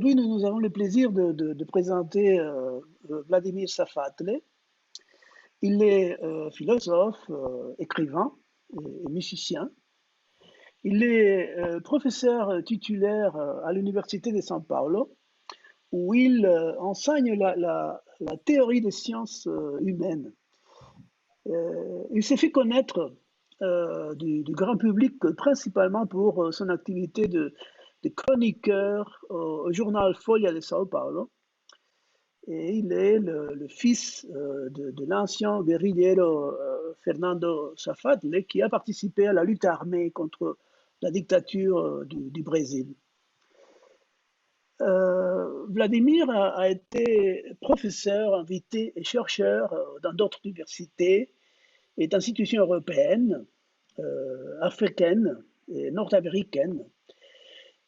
aujourd'hui, nous avons le plaisir de présenter Vladimir Safatle. Il est philosophe, écrivain et musicien. Il est professeur titulaire à l'Université de São Paulo, où il enseigne la théorie des sciences humaines. Il s'est fait connaître du grand public principalement pour son activité de chroniqueur au journal Folha de São Paulo. Et il est le fils de l'ancien guerrillero Fernando Safatle, qui a participé à la lutte armée contre la dictature du Brésil. Vladimir a été professeur, invité et chercheur dans d'autres universités et institutions européennes, africaines et nord-américaines.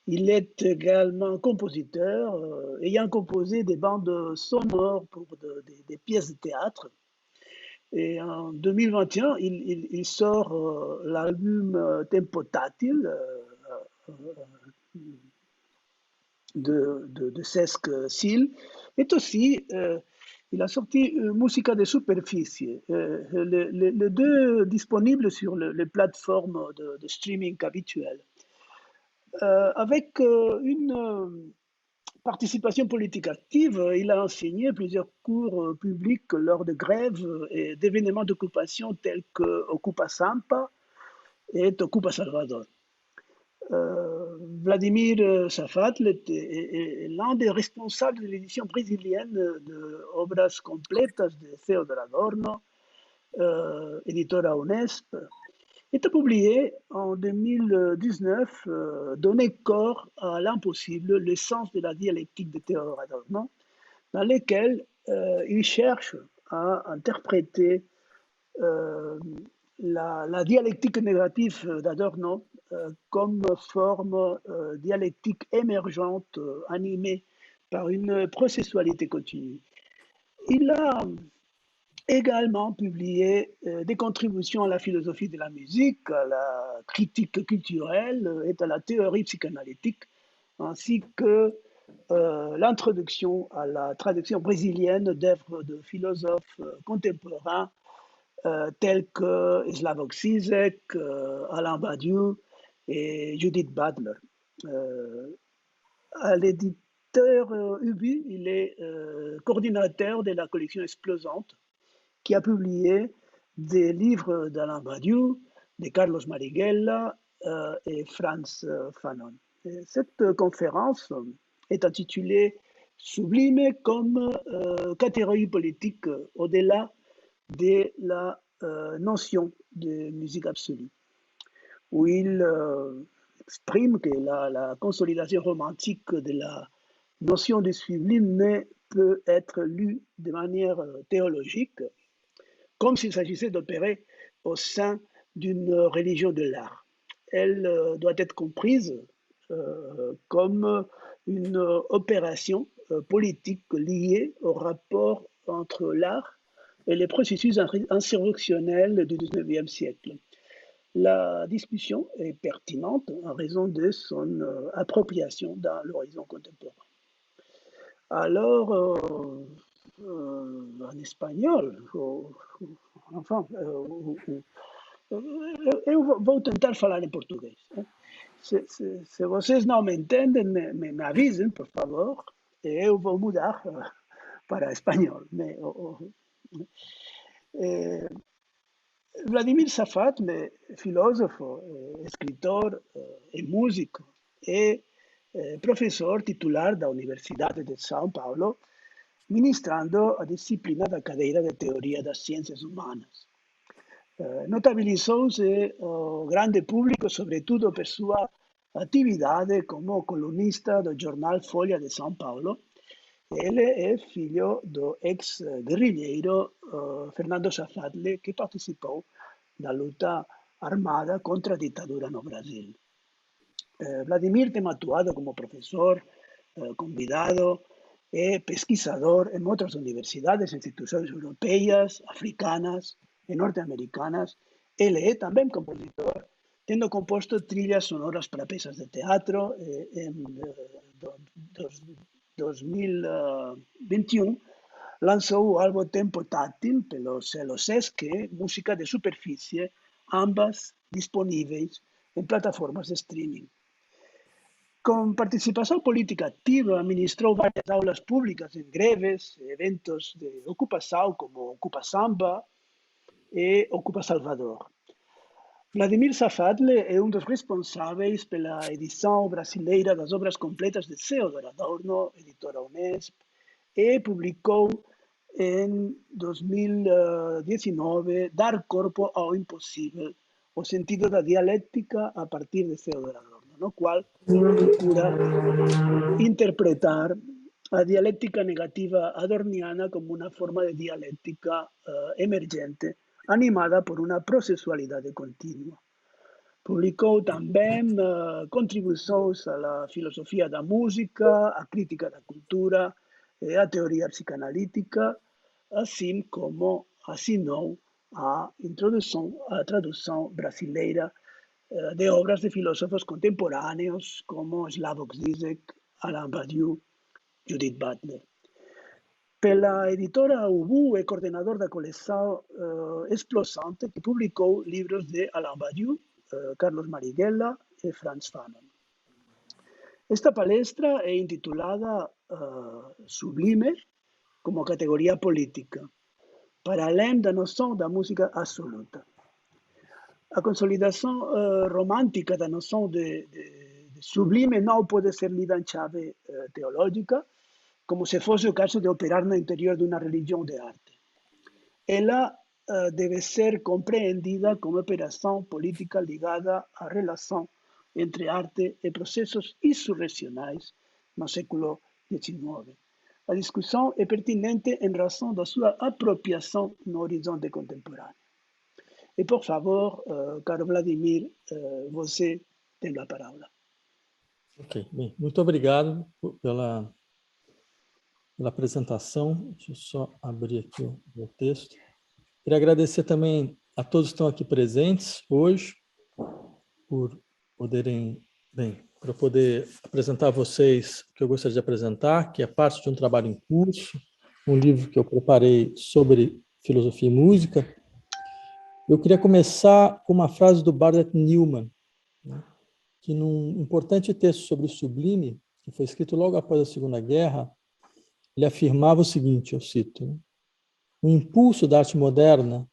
Il est également compositeur, ayant composé des bandes sonores pour des pièces de théâtre. Et en 2021, il sort l'album Tempo Tátil de Cesc Sil. Et aussi, il a sorti Musica de Superficie, les deux disponibles sur les plateformes de streaming habituelles. Avec une participation politique active, il a enseigné plusieurs cours publics lors de grèves et d'événements d'occupation tels que Ocupa Sampa et Ocupa Salvador. Vladimir Safatle est l'un des responsables de l'édition brésilienne de Obras Completas de Theodor Adorno, éditora Unesp. Il a publié en 2019 Donner corps à l'impossible, le sens de la dialectique de Theodor Adorno, dans lequel il cherche à interpréter la dialectique négative d'Adorno comme forme dialectique émergente animée par une processualité continue. Il a également publié des contributions à la philosophie de la musique, à la critique culturelle et à la théorie psychanalytique, ainsi que l'introduction à la traduction brésilienne d'œuvres de philosophes contemporains tels que Slavoj Žižek, Alain Badiou et Judith Butler. À l'éditeur Ubu, il est coordinateur de la collection Explosante, qui a publié des livres d'Alain Badiou, de Carlos Marighella et Frantz Fanon. Et cette conférence est intitulée Sublime comme catégorie politique au-delà de la notion de musique absolue, où il exprime que la consolidation romantique de la notion de sublime ne peut être lue de manière théologique, comme s'il s'agissait d'opérer au sein d'une religion de l'art. Elle doit être comprise comme une opération politique liée au rapport entre l'art et les processus insurrectionnels du XIXe siècle. La discussion est pertinente en raison de son appropriation dans l'horizon contemporain. Alors, en espagnol, enfin, eu vou tentar falar em português. Se vocês não me entendem, me avisem, por favor, e eu vou mudar para espanhol. Vladimir Safatle, filósofo, escritor e músico, e professor titular da Universidade de São Paulo, ministrando a disciplina da cadeira de Teoria das Ciências Humanas. Notabilizou-se ao grande público, sobretudo por sua atividade como colunista do jornal Folha de São Paulo. Ele é filho do ex-guerrilheiro Fernando Safatle, que participou da luta armada contra a ditadura no Brasil. Vladimir tem atuado como professor, convidado e pesquisador em outras universidades e instituições europeias, africanas e norte-americanas. Ele é também compositor, tendo composto trilhas sonoras para peças de teatro em 2021, lançou o álbum Tempo Tátil pelo selo Sesc, música de superfície, ambas disponíveis em plataformas de streaming. Com participação política ativa, ministrou várias aulas públicas em greves, eventos de ocupação, como Ocupa Samba e Ocupa Salvador. Vladimir Safadle é um dos responsáveis pela edição brasileira das obras completas de Theodor Adorno, editora Unesp, e publicou em 2019 Dar Corpo ao Impossível, o sentido da dialética a partir de Theodor Adorno, no qual procura interpretar a dialéctica negativa adorniana como una forma de dialéctica emergente, animada por una procesualidade continua. Publicou também contribuições à filosofia da música, à crítica da cultura e à teoria psicanalítica, assim como assinou a tradução brasileira de obras de filósofos contemporâneos como Slavoj Žižek, Alain Badiou, Judith Butler. Pela editora Ubu é coordenador da coleção Explosante, que publicou livros de Alain Badiou, Carlos Marighella e Frantz Fanon. Esta palestra é intitulada Sublime como categoria política, para além da noção da música absoluta. A consolidação romântica da noção de sublime não pode ser lida em chave teológica, como se fosse o caso de operar no interior de uma religião de arte. Ela deve ser compreendida como operação política ligada à relação entre arte e processos insurrecionais no século XIX. A discussão é pertinente em razão da sua apropriação no horizonte contemporâneo. E, por favor, caro Vladimir, você tem a palavra. Ok, bem, muito obrigado pela apresentação. Deixa eu só abrir aqui o meu texto. Queria agradecer também a todos que estão aqui presentes hoje, por poderem, para poder apresentar a vocês o que eu gostaria de apresentar, que é parte de um trabalho em curso, um livro que eu preparei sobre filosofia e música. Eu queria começar com uma frase do Bardett Newman, né, que num importante texto sobre o sublime, que foi escrito logo após a Segunda Guerra, ele afirmava o seguinte, eu cito, né, o impulso da arte moderna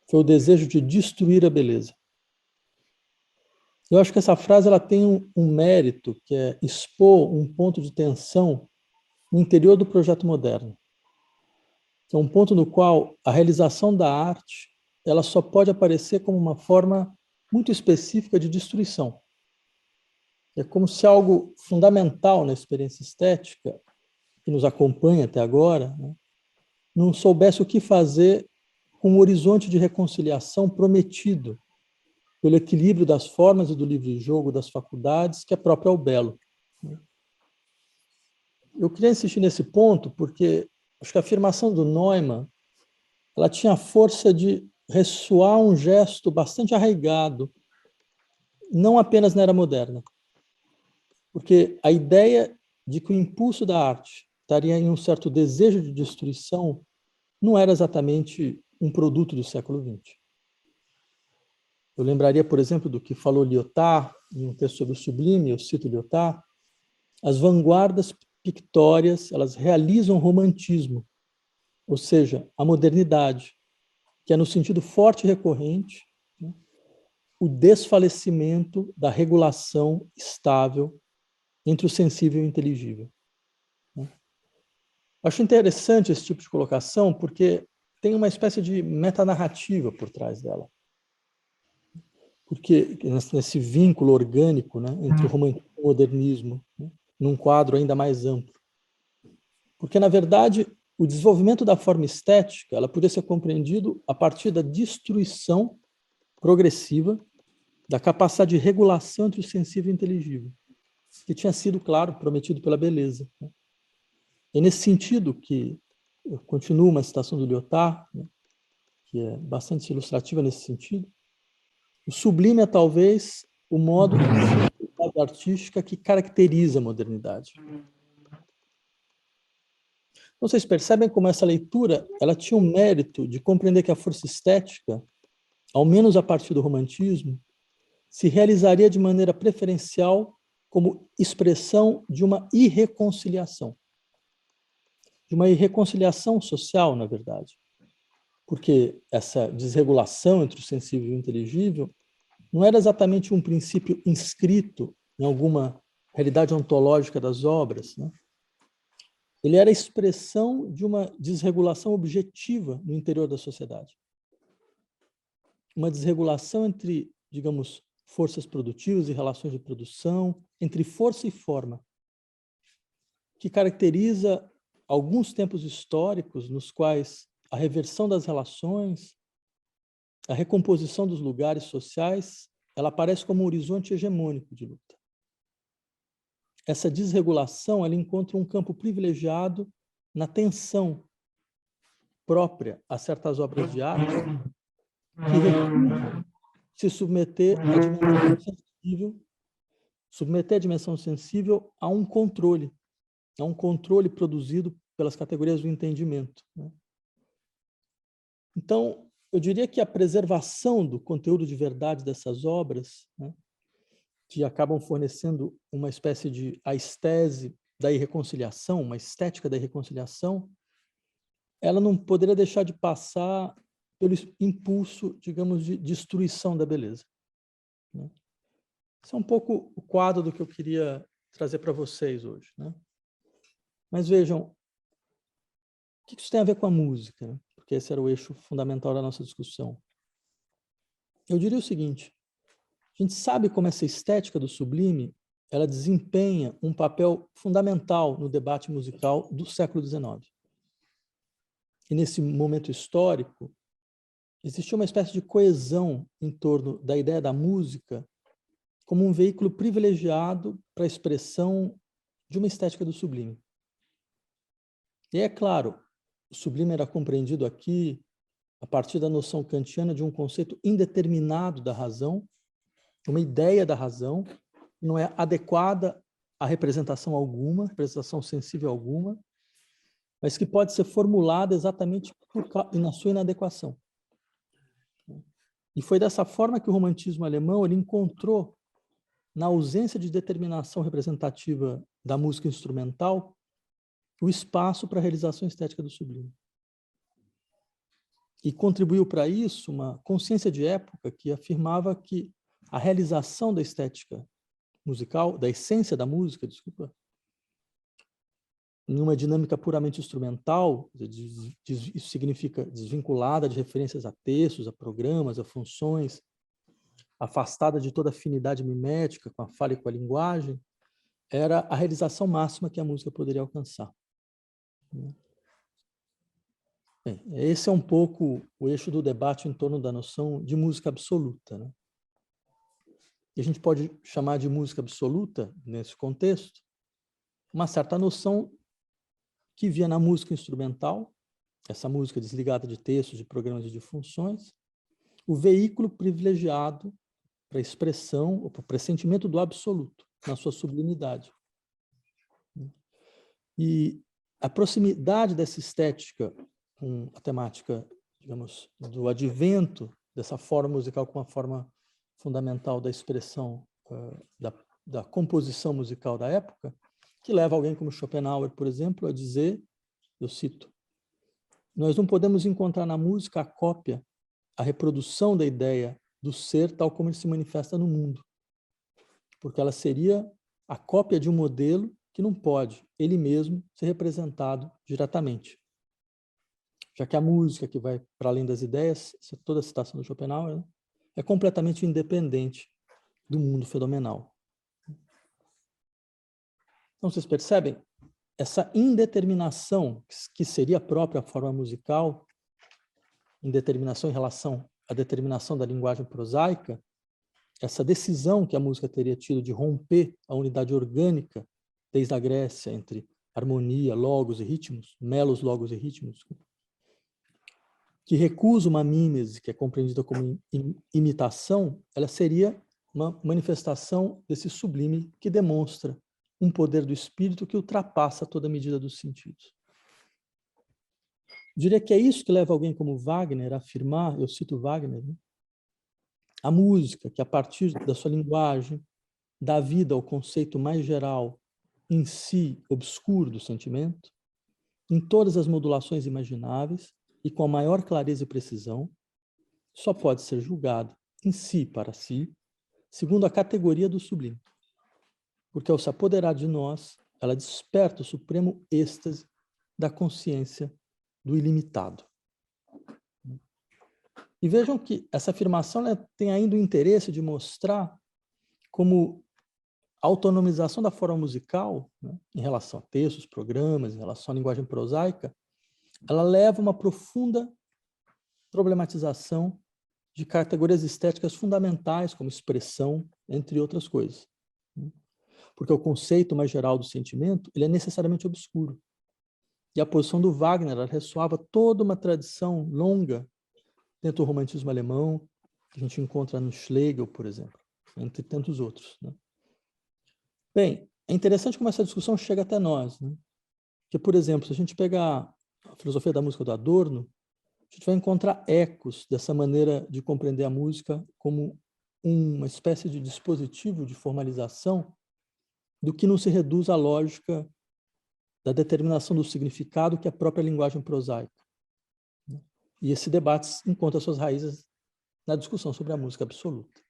foi o desejo de destruir a beleza. Eu acho que essa frase ela tem um mérito, que é expor um ponto de tensão no interior do projeto moderno. É um ponto no qual a realização da arte ela só pode aparecer como uma forma muito específica de destruição. É como se algo fundamental na experiência estética, que nos acompanha até agora, né, não soubesse o que fazer com o horizonte de reconciliação prometido pelo equilíbrio das formas e do livre jogo das faculdades, que é próprio ao belo. Eu queria insistir nesse ponto porque acho que a afirmação do Neumann ela tinha a força de ressoar um gesto bastante arraigado, não apenas na era moderna, porque a ideia de que o impulso da arte estaria em um certo desejo de destruição não era exatamente um produto do século XX. Eu lembraria, por exemplo, do que falou Lyotard, em um texto sobre o sublime, eu cito Lyotard, as vanguardas pictórias, elas realizam o romantismo, ou seja, a modernidade, que é no sentido forte e recorrente, né, o desfalecimento da regulação estável entre o sensível e o inteligível. Acho interessante esse tipo de colocação porque tem uma espécie de metanarrativa por trás dela. Porque nesse vínculo orgânico, né, entre o romantismo e o modernismo, né, num quadro ainda mais amplo. Porque, na verdade, o desenvolvimento da forma estética ela podia ser compreendido a partir da destruição progressiva da capacidade de regulação entre o sensível e o inteligível, que tinha sido, claro, prometido pela beleza. É nesse sentido que eu continuo uma citação do Lyotard, né, que é bastante ilustrativa nesse sentido. O sublime é talvez o modo artística que caracteriza a modernidade. Então, vocês percebem como essa leitura ela tinha o mérito de compreender que a força estética, ao menos a partir do romantismo, se realizaria de maneira preferencial como expressão de uma irreconciliação. De uma irreconciliação social, na verdade. Porque essa desregulação entre o sensível e o inteligível não era exatamente um princípio inscrito em alguma realidade ontológica das obras, né? Ele era a expressão de uma desregulação objetiva no interior da sociedade. Uma desregulação entre, digamos, forças produtivas e relações de produção, entre força e forma, que caracteriza alguns tempos históricos nos quais a reversão das relações, a recomposição dos lugares sociais, ela aparece como um horizonte hegemônico de luta. Essa desregulação, ela encontra um campo privilegiado na tensão própria a certas obras de arte que recusam se submeter à dimensão sensível a um controle produzido pelas categorias do entendimento, né? Então, eu diria que a preservação do conteúdo de verdade dessas obras, né, que acabam fornecendo uma espécie de aestese da irreconciliação, uma estética da irreconciliação, ela não poderia deixar de passar pelo impulso, digamos, de destruição da beleza, né? Esse é um pouco o quadro do que eu queria trazer para vocês hoje, né? Mas vejam, o que isso tem a ver com a música, né? Porque esse era o eixo fundamental da nossa discussão. Eu diria o seguinte: a gente sabe como essa estética do sublime ela desempenha um papel fundamental no debate musical do século XIX. E nesse momento histórico, existia uma espécie de coesão em torno da ideia da música como um veículo privilegiado para a expressão de uma estética do sublime. E é claro, o sublime era compreendido aqui a partir da noção kantiana de um conceito indeterminado da razão, uma ideia da razão, que não é adequada a representação alguma, representação sensível alguma, mas que pode ser formulada exatamente na sua inadequação. E foi dessa forma que o romantismo alemão ele encontrou, na ausência de determinação representativa da música instrumental, o espaço para a realização estética do sublime. E contribuiu para isso uma consciência de época que afirmava que a realização da estética musical, da essência da música, desculpa, em uma dinâmica puramente instrumental, isso significa desvinculada de referências a textos, a programas, a funções, afastada de toda afinidade mimética com a fala e com a linguagem, era a realização máxima que a música poderia alcançar. Bem, esse é um pouco o eixo do debate em torno da noção de música absoluta, né? E a gente pode chamar de música absoluta, nesse contexto, uma certa noção que via na música instrumental, essa música desligada de textos, de programas e de funções, o veículo privilegiado para a expressão ou para o pressentimento do absoluto, na sua sublimidade. E a proximidade dessa estética com a temática, digamos, do advento dessa forma musical com a forma fundamental da expressão da composição musical da época, que leva alguém como Schopenhauer, por exemplo, a dizer, eu cito, nós não podemos encontrar na música a cópia, a reprodução da ideia do ser tal como ele se manifesta no mundo, porque ela seria a cópia de um modelo que não pode, ele mesmo, ser representado diretamente. Já que a música que vai para além das ideias, toda a citação do Schopenhauer, né, é completamente independente do mundo fenomenal. Então, vocês percebem? Essa indeterminação, que seria a própria forma musical, indeterminação em relação à determinação da linguagem prosaica, essa decisão que a música teria tido de romper a unidade orgânica desde a Grécia entre harmonia, logos e ritmos, melos, logos e ritmos, que recusa uma mímese, que é compreendida como imitação, ela seria uma manifestação desse sublime que demonstra um poder do espírito que ultrapassa toda a medida dos sentidos. Diria que é isso que leva alguém como Wagner a afirmar, eu cito Wagner, né? A música, que a partir da sua linguagem, dá vida ao conceito mais geral, em si obscuro do sentimento, em todas as modulações imagináveis e com a maior clareza e precisão, só pode ser julgada em si para si, segundo a categoria do sublime. Porque ao se apoderar de nós, ela desperta o supremo êxtase da consciência do ilimitado. E vejam que essa afirmação, né, tem ainda o interesse de mostrar como a autonomização da forma musical, né, em relação a textos, programas, em relação à linguagem prosaica, ela leva a uma profunda problematização de categorias estéticas fundamentais, como expressão, entre outras coisas. Porque o conceito mais geral do sentimento, ele é necessariamente obscuro. E a posição do Wagner, ela ressoava toda uma tradição longa dentro do romantismo alemão, que a gente encontra no Schlegel, por exemplo, entre tantos outros, né? Bem, é interessante como essa discussão chega até nós, né? Que, por exemplo, se a gente pegar a filosofia da música do Adorno, a gente vai encontrar ecos dessa maneira de compreender a música como uma espécie de dispositivo de formalização do que não se reduz à lógica da determinação do significado que é a própria linguagem prosaica. E esse debate encontra suas raízes na discussão sobre a música absoluta.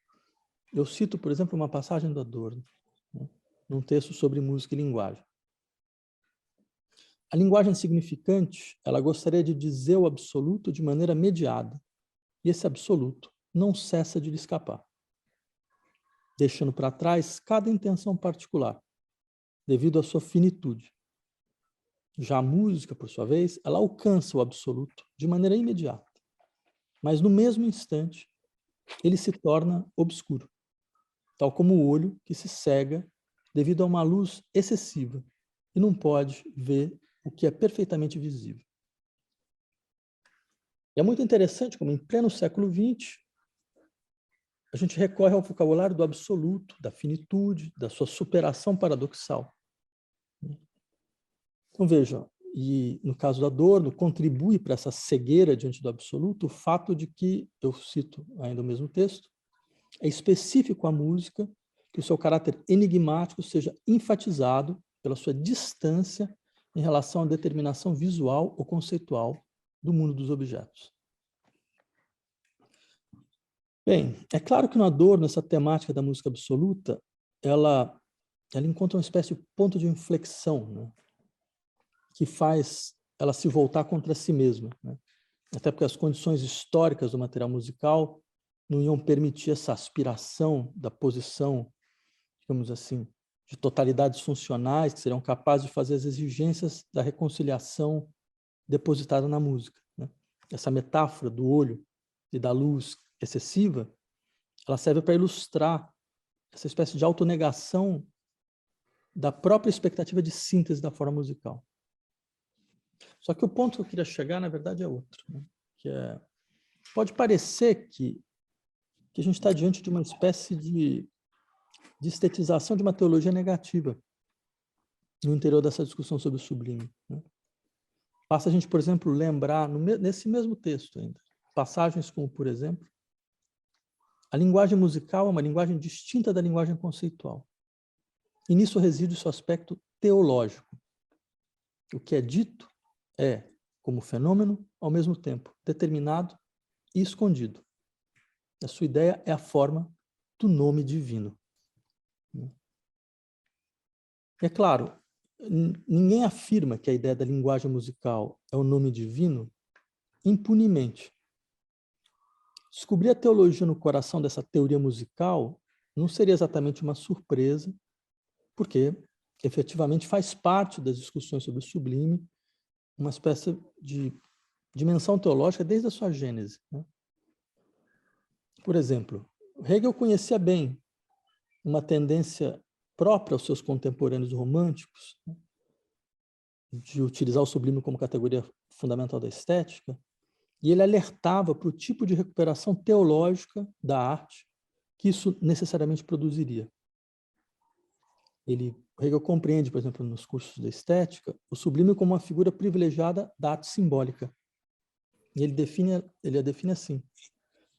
Eu cito, por exemplo, uma passagem do Adorno, né, num texto sobre música e linguagem. A linguagem significante, ela gostaria de dizer o absoluto de maneira mediada, e esse absoluto não cessa de lhe escapar, deixando para trás cada intenção particular, devido à sua finitude. Já a música, por sua vez, ela alcança o absoluto de maneira imediata, mas no mesmo instante, ele se torna obscuro, tal como o olho que se cega devido a uma luz excessiva e não pode ver o que é perfeitamente visível. E é muito interessante como, em pleno século XX, a gente recorre ao vocabulário do absoluto, da finitude, da sua superação paradoxal. Então, vejam, e no caso do Adorno, contribui para essa cegueira diante do absoluto o fato de que, eu cito ainda o mesmo texto, é específico à música que o seu caráter enigmático seja enfatizado pela sua distância em relação à determinação visual ou conceitual do mundo dos objetos. Bem, é claro que no Adorno, essa temática da música absoluta, ela encontra uma espécie de ponto de inflexão, né, que faz ela se voltar contra si mesma, né? Até porque as condições históricas do material musical não iam permitir essa aspiração da posição, digamos assim, de totalidades funcionais que seriam capazes de fazer as exigências da reconciliação depositada na música, né? Essa metáfora do olho e da luz excessiva, ela serve para ilustrar essa espécie de autonegação da própria expectativa de síntese da forma musical. Só que o ponto que eu queria chegar, na verdade, é outro, né? Que pode parecer que a gente está diante de uma espécie de estetização de uma teologia negativa no interior dessa discussão sobre o sublime, né? Basta a gente, por exemplo, lembrar, nesse mesmo texto ainda, passagens como, por exemplo, a linguagem musical é uma linguagem distinta da linguagem conceitual. E nisso reside o seu aspecto teológico. O que é dito é, como fenômeno, ao mesmo tempo, determinado e escondido. A sua ideia é a forma do nome divino. E é claro, ninguém afirma que a ideia da linguagem musical é o nome divino impunemente. Descobrir a teologia no coração dessa teoria musical não seria exatamente uma surpresa, porque efetivamente faz parte das discussões sobre o sublime, uma espécie de dimensão teológica desde a sua gênese, né? Por exemplo, Hegel conhecia bem uma tendência própria aos seus contemporâneos românticos, né, de utilizar o sublime como categoria fundamental da estética, e ele alertava para o tipo de recuperação teológica da arte que isso necessariamente produziria. Hegel compreende, por exemplo, nos cursos de estética, o sublime como uma figura privilegiada da arte simbólica. E ele a define assim: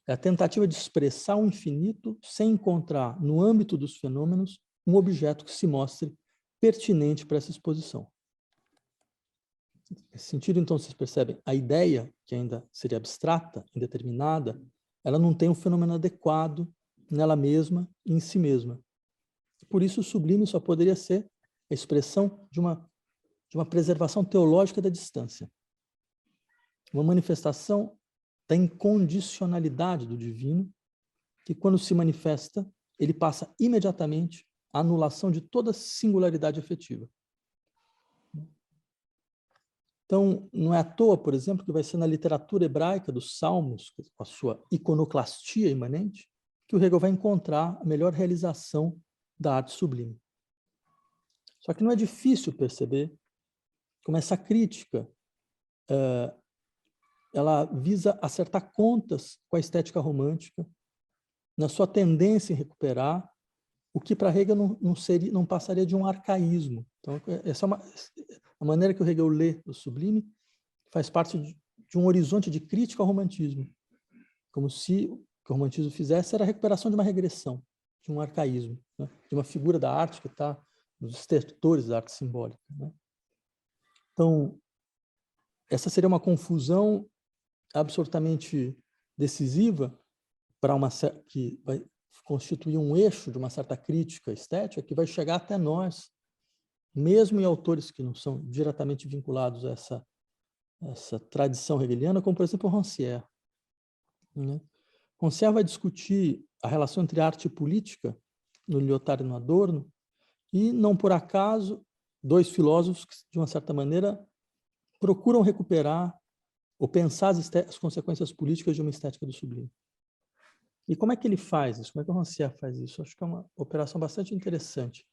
é a tentativa de expressar o infinito sem encontrar, no âmbito dos fenômenos, um objeto que se mostre pertinente para essa exposição. Nesse sentido, então, vocês percebem, a ideia, que ainda seria abstrata, indeterminada, ela não tem um fenômeno adequado nela mesma e em si mesma. Por isso, o sublime só poderia ser a expressão de uma preservação teológica da distância. Uma manifestação da incondicionalidade do divino, que quando se manifesta, ele passa imediatamente à anulação de toda singularidade afetiva. Então, não é à toa, por exemplo, que vai ser na literatura hebraica dos Salmos, com a sua iconoclastia imanente, que o Hegel vai encontrar a melhor realização da arte sublime. Só que não é difícil perceber como essa crítica ela visa acertar contas com a estética romântica, na sua tendência em recuperar o que para Hegel não passaria de um arcaísmo. Então, essa é a maneira que o Hegel lê o sublime, faz parte de um horizonte de crítica ao romantismo, como se o que o romantismo fizesse era a recuperação de uma regressão, de um arcaísmo, né? De uma figura da arte que está nos estertores da arte simbólica, né? Então, essa seria uma confusão absolutamente decisiva para que vai constituir um eixo de uma certa crítica estética que vai chegar até nós, mesmo em autores que não são diretamente vinculados a essa tradição hegeliana, como, por exemplo, Rancière, né? Rancière vai discutir a relação entre arte e política no Lyotard e no Adorno, e, não por acaso, dois filósofos que, de uma certa maneira, procuram recuperar ou pensar as consequências políticas de uma estética do sublime. E como é que ele faz isso? Como é que o Rancière faz isso? Acho que é uma operação bastante interessante.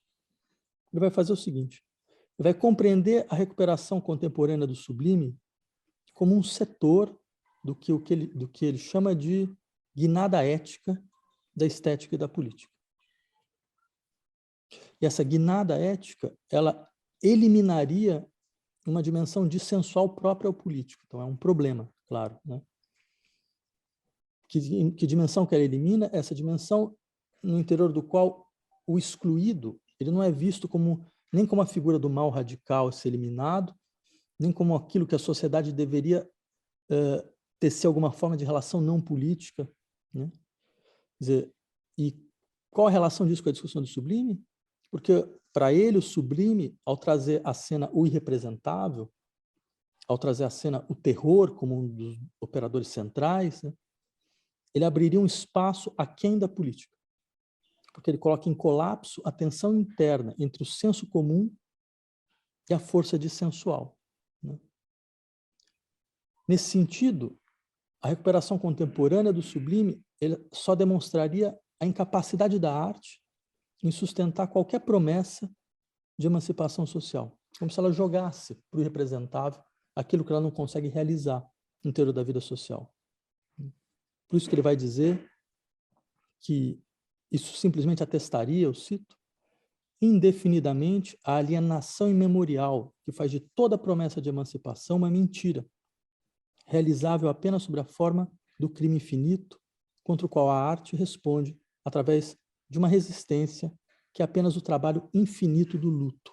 Ele vai fazer o seguinte: ele vai compreender a recuperação contemporânea do sublime como um setor do que ele chama de guinada ética da estética e da política. E essa guinada ética, ela eliminaria uma dimensão dissensual própria ao político. Então, é um problema, claro, né? Que dimensão que ela elimina? Essa dimensão no interior do qual o excluído ele não é visto nem como a figura do mal radical a ser eliminado, nem como aquilo que a sociedade deveria tecer alguma forma de relação não política, né? Quer dizer, e qual a relação disso com a discussão do sublime? Porque, para ele, o sublime, ao trazer à cena o irrepresentável, ao trazer à cena o terror como um dos operadores centrais, né, ele abriria um espaço aquém da política, porque ele coloca em colapso a tensão interna entre o senso comum e a força dissensual, né? Nesse sentido, a recuperação contemporânea do sublime ele só demonstraria a incapacidade da arte em sustentar qualquer promessa de emancipação social, como se ela jogasse para o irrepresentável aquilo que ela não consegue realizar no interior da vida social. Por isso que ele vai dizer que isso simplesmente atestaria, eu cito, indefinidamente a alienação imemorial que faz de toda promessa de emancipação uma mentira, realizável apenas sob a forma do crime infinito, contra o qual a arte responde através de uma resistência que é apenas o trabalho infinito do luto,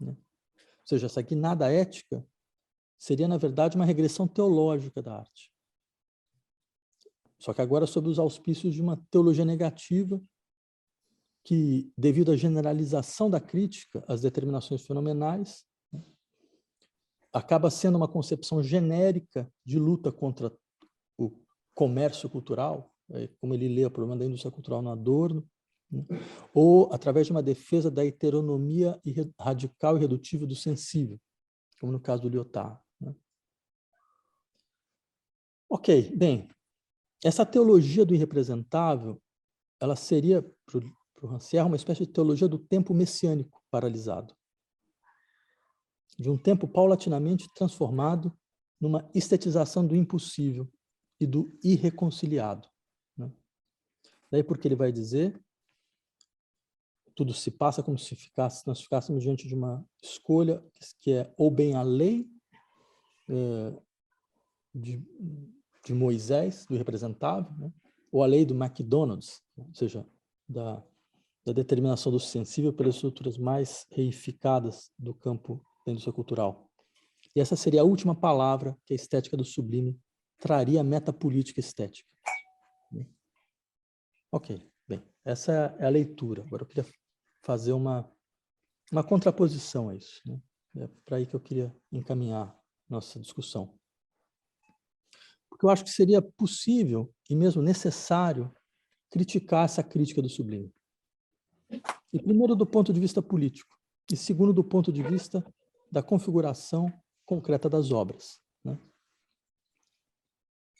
né? Ou seja, essa guinada ética seria, na verdade, uma regressão teológica da arte. Só que agora sob os auspícios de uma teologia negativa que, devido à generalização da crítica às determinações fenomenais, né, acaba sendo uma concepção genérica de luta contra o comércio cultural, como ele lê o problema da indústria cultural no Adorno, né, ou através de uma defesa da heteronomia radical e redutível do sensível, como no caso do Lyotard, né? Ok, bem, essa teologia do irrepresentável, ela seria, para o Rancière, uma espécie de teologia do tempo messiânico paralisado, de um tempo paulatinamente transformado numa estetização do impossível e do irreconciliado, né? Daí porque ele vai dizer, tudo se passa como se nós ficássemos diante de uma escolha que é ou bem a lei de Moisés, do irrepresentável, né? Ou a lei do McDonald's, ou seja, da determinação do sensível pelas estruturas mais reificadas do campo da indústria cultural. E essa seria a última palavra que a estética do sublime traria à metapolítica estética. Ok, bem, essa é a leitura. Agora eu queria fazer uma contraposição a isso, né? É para aí que eu queria encaminhar nossa discussão. Porque eu acho que seria possível e mesmo necessário criticar essa crítica do sublime. E primeiro do ponto de vista político, e segundo do ponto de vista da configuração concreta das obras, né?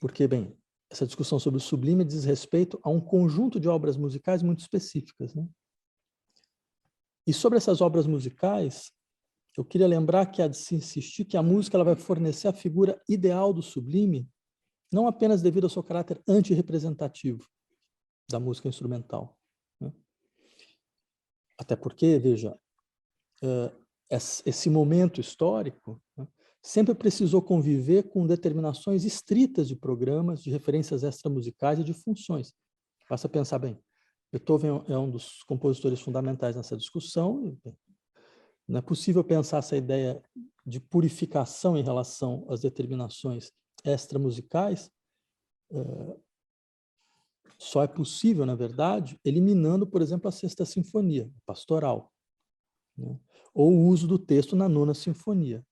Porque, bem, essa discussão sobre o sublime diz respeito a um conjunto de obras musicais muito específicas, né? E sobre essas obras musicais, eu queria lembrar que há de se insistir que a música ela vai fornecer a figura ideal do sublime, não apenas devido ao seu caráter antirrepresentativo da música instrumental, né? Até porque, veja, esse momento histórico, né, sempre precisou conviver com determinações estritas de programas, de referências extramusicais e de funções. Basta pensar bem, Beethoven é um dos compositores fundamentais nessa discussão. Não é possível pensar essa ideia de purificação em relação às determinações extramusicais. Só é possível, na verdade, eliminando, por exemplo, a Sexta Sinfonia, a pastoral, né? Ou o uso do texto na Nona Sinfonia.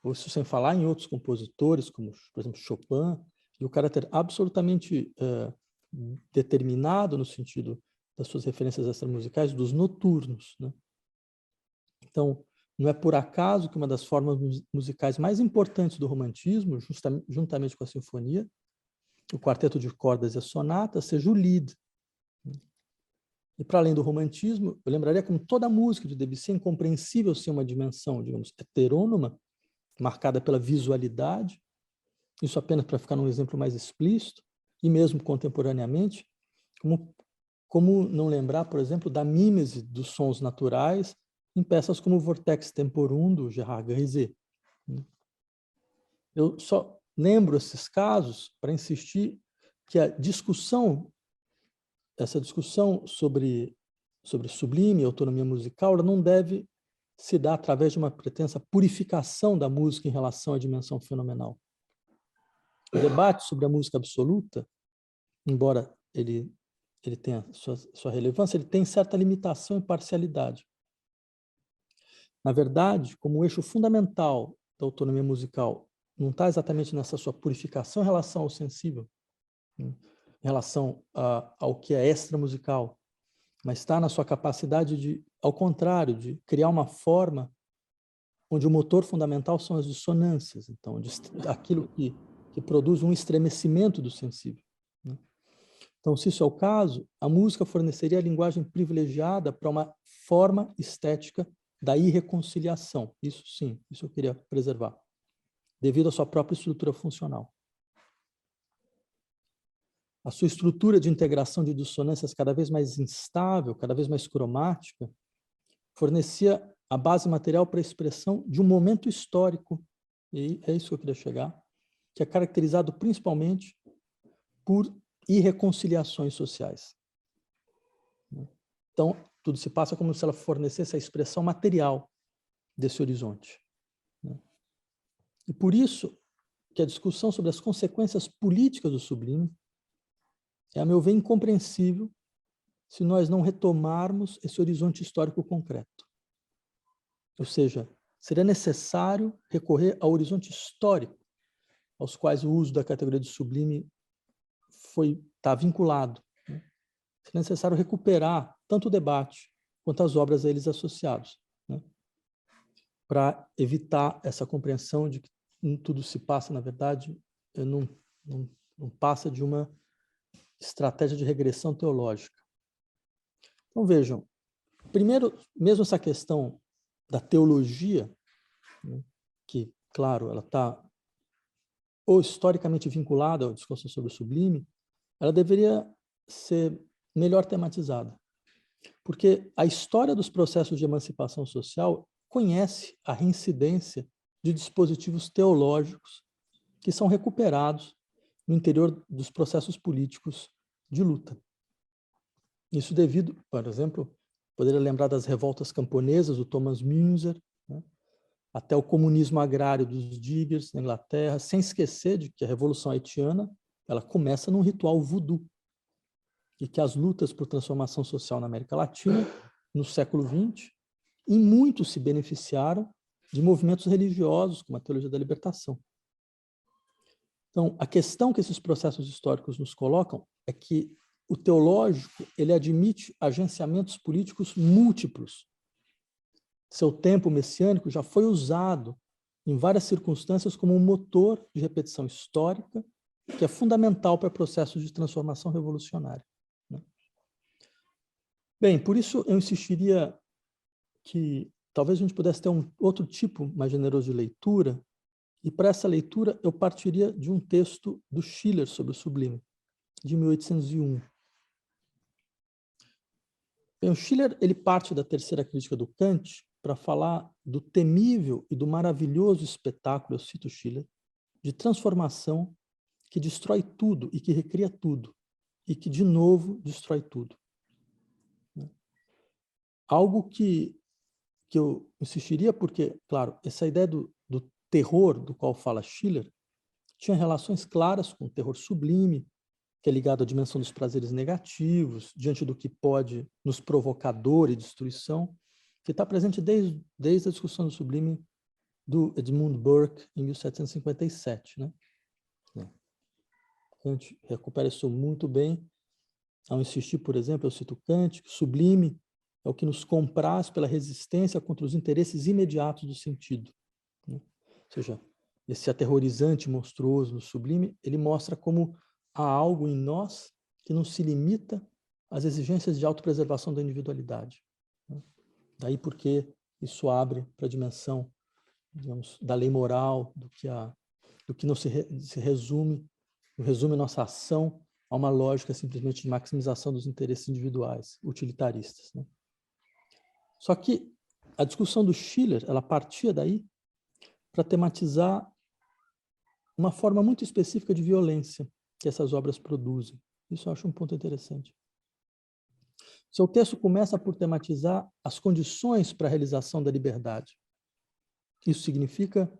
Ou isso sem falar em outros compositores, como, por exemplo, Chopin, e o caráter absolutamente determinado no sentido das suas referências extramusicais dos noturnos, né? Então, não é por acaso que uma das formas musicais mais importantes do romantismo, juntamente com a sinfonia, o quarteto de cordas e a sonata, seja o Lied. E para além do romantismo, eu lembraria como toda a música de Debussy é incompreensível sem uma dimensão, digamos, heterônoma, marcada pela visualidade, isso apenas para ficar num exemplo mais explícito, e mesmo contemporaneamente, como não lembrar, por exemplo, da mímese dos sons naturais em peças como Vortex Temporum, do Gerard Grisé. Eu só lembro esses casos para insistir que essa discussão sobre sublime e autonomia musical, ela não deve se dar através de uma pretensa purificação da música em relação à dimensão fenomenal. O debate sobre a música absoluta, embora ele tenha sua relevância, ele tem certa limitação e parcialidade. Na verdade, como o eixo fundamental da autonomia musical não está exatamente nessa sua purificação em relação ao sensível, em relação ao que é extramusical, mas está na sua capacidade de, ao contrário, de criar uma forma onde o motor fundamental são as dissonâncias, então, aquilo que produz um estremecimento do sensível, né? Então, se isso é o caso, a música forneceria a linguagem privilegiada para uma forma estética da irreconciliação. Isso sim, isso eu queria preservar, devido à sua própria estrutura funcional. A sua estrutura de integração de dissonâncias cada vez mais instável, cada vez mais cromática, fornecia a base material para a expressão de um momento histórico, e é isso que eu queria chegar, que é caracterizado principalmente por irreconciliações sociais. Então, tudo se passa como se ela fornecesse a expressão material desse horizonte. E por isso que a discussão sobre as consequências políticas do sublime é, a meu ver, incompreensível se nós não retomarmos esse horizonte histórico concreto. Ou seja, seria necessário recorrer ao horizonte histórico aos quais o uso da categoria de sublime está vinculado. É necessário recuperar tanto o debate quanto as obras a eles associados, né? Para evitar essa compreensão de que tudo se passa, na verdade, não passa de uma estratégia de regressão teológica. Então, vejam, primeiro, mesmo essa questão da teologia, né, que, claro, ela está ou historicamente vinculada ao discurso sobre o sublime, ela deveria ser melhor tematizada. Porque a história dos processos de emancipação social conhece a reincidência de dispositivos teológicos que são recuperados no interior dos processos políticos de luta. Isso devido, por exemplo, poderia lembrar das revoltas camponesas do Thomas Müntzer, né, até o comunismo agrário dos Diggers na Inglaterra, sem esquecer de que a Revolução Haitiana ela começa num ritual voodoo, e que as lutas por transformação social na América Latina, no século XX, em muito se beneficiaram de movimentos religiosos, como a Teologia da Libertação. Então, a questão que esses processos históricos nos colocam é que o teológico ele admite agenciamentos políticos múltiplos. Seu tempo messiânico já foi usado em várias circunstâncias como um motor de repetição histórica que é fundamental para processos de transformação revolucionária. Bem, por isso eu insistiria que talvez a gente pudesse ter um outro tipo mais generoso de leitura, e para essa leitura eu partiria de um texto do Schiller sobre o sublime, de 1801. Bem, o Schiller ele parte da terceira crítica do Kant para falar do temível e do maravilhoso espetáculo, eu cito Schiller, de transformação que destrói tudo e que recria tudo, e que de novo destrói tudo. Algo que eu insistiria porque, claro, essa ideia do terror do qual fala Schiller tinha relações claras com o terror sublime, que é ligado à dimensão dos prazeres negativos, diante do que pode nos provocar dor e destruição, que está presente desde a discussão do sublime do Edmund Burke, em 1757. Né? Kant recupera isso muito bem, ao insistir, por exemplo, eu cito Kant, que o sublime é o que nos compraz pela resistência contra os interesses imediatos do sentido. Né? Ou seja, esse aterrorizante monstruoso no sublime, ele mostra como há algo em nós que não se limita às exigências de autopreservação da individualidade. Né? Daí porque isso abre para a dimensão, digamos, da lei moral, do que não se resume nossa ação a uma lógica simplesmente de maximização dos interesses individuais, utilitaristas. Né? Só que a discussão do Schiller, ela partia daí para tematizar uma forma muito específica de violência que essas obras produzem. Isso eu acho um ponto interessante. Seu texto começa por tematizar as condições para a realização da liberdade. Isso significa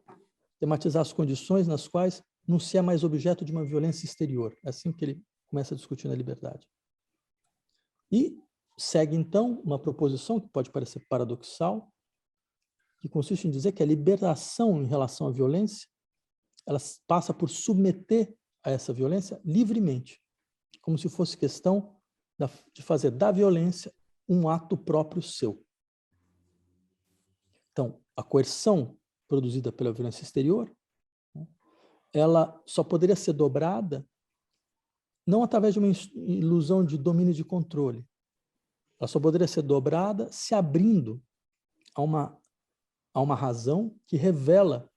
tematizar as condições nas quais não se é mais objeto de uma violência exterior. É assim que ele começa a discutir a liberdade. E segue, então, uma proposição que pode parecer paradoxal, que consiste em dizer que a liberação em relação à violência ela passa por submeter a essa violência livremente, como se fosse questão de fazer da violência um ato próprio seu. Então, a coerção produzida pela violência exterior, ela só poderia ser dobrada não através de uma ilusão de domínio e de controle. Ela só poderia ser dobrada se abrindo a uma razão que revela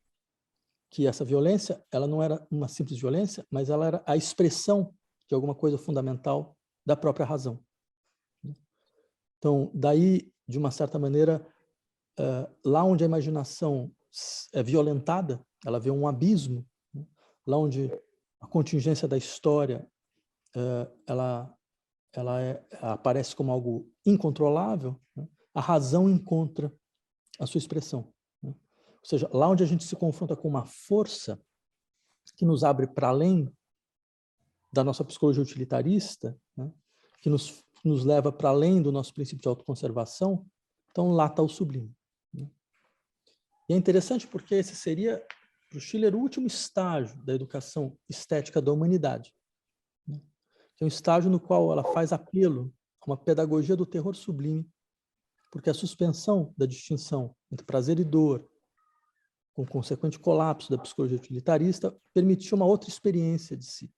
que essa violência ela não era uma simples violência, mas ela era a expressão de alguma coisa fundamental da própria razão. Então, daí, de uma certa maneira, lá onde a imaginação é violentada, ela vê um abismo, né? Lá onde a contingência da história ela aparece como algo incontrolável, né? A razão encontra a sua expressão. Né? Ou seja, lá onde a gente se confronta com uma força que nos abre para além da nossa psicologia utilitarista, né? Que nos leva para além do nosso princípio de autoconservação, então lá está o sublime. Né? E é interessante porque esse seria, para o Schiller, o último estágio da educação estética da humanidade. Né? Que é um estágio no qual ela faz apelo a uma pedagogia do terror sublime, porque a suspensão da distinção entre prazer e dor, com o consequente colapso da psicologia utilitarista, permitiu uma outra experiência de si,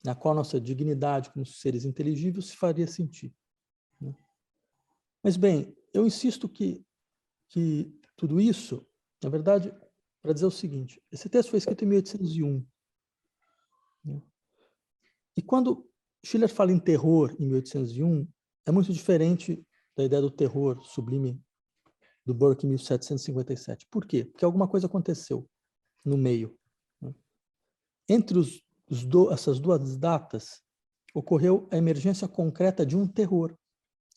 na qual nossa dignidade como seres inteligíveis se faria sentir. Né? Mas, bem, eu insisto que tudo isso, na verdade, para dizer o seguinte, esse texto foi escrito em 1801. Né? E quando Schiller fala em terror em 1801, é muito diferente da ideia do terror sublime do Burke em 1757. Por quê? Porque alguma coisa aconteceu no meio. Entre essas duas datas, ocorreu a emergência concreta de um terror,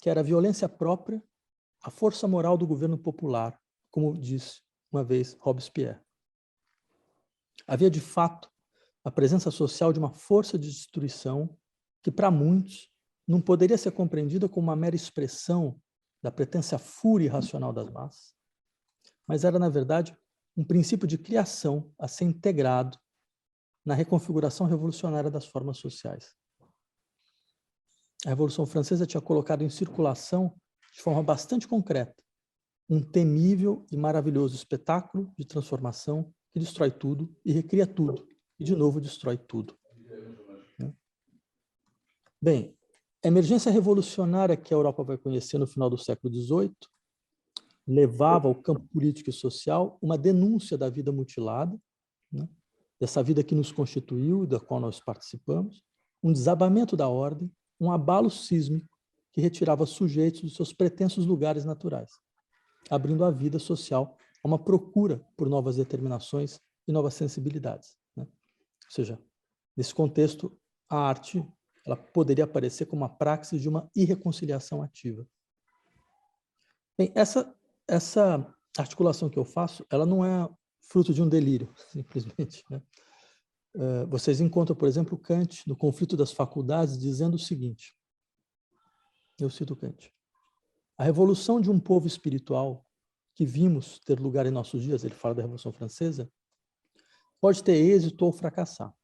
que era a violência própria, a força moral do governo popular, como disse uma vez Robespierre. Havia, de fato, a presença social de uma força de destruição que, para muitos, não poderia ser compreendida como uma mera expressão da pretensa fúria irracional das massas, mas era, na verdade, um princípio de criação a ser integrado na reconfiguração revolucionária das formas sociais. A Revolução Francesa tinha colocado em circulação, de forma bastante concreta, um temível e maravilhoso espetáculo de transformação que destrói tudo e recria tudo, e de novo destrói tudo. Bem, a emergência revolucionária que a Europa vai conhecer no final do século XVIII levava ao campo político e social uma denúncia da vida mutilada, né, dessa vida que nos constituiu e da qual nós participamos, um desabamento da ordem, um abalo sísmico que retirava sujeitos dos seus pretensos lugares naturais, abrindo a vida social a uma procura por novas determinações e novas sensibilidades, né? Ou seja, nesse contexto, a arte ela poderia aparecer como uma praxis de uma irreconciliação ativa. Bem, essa articulação que eu faço, ela não é fruto de um delírio, simplesmente, né? Vocês encontram, por exemplo, Kant, no Conflito das Faculdades, dizendo o seguinte, eu cito Kant: a revolução de um povo espiritual que vimos ter lugar em nossos dias, ele fala da Revolução Francesa, pode ter êxito ou fracassar.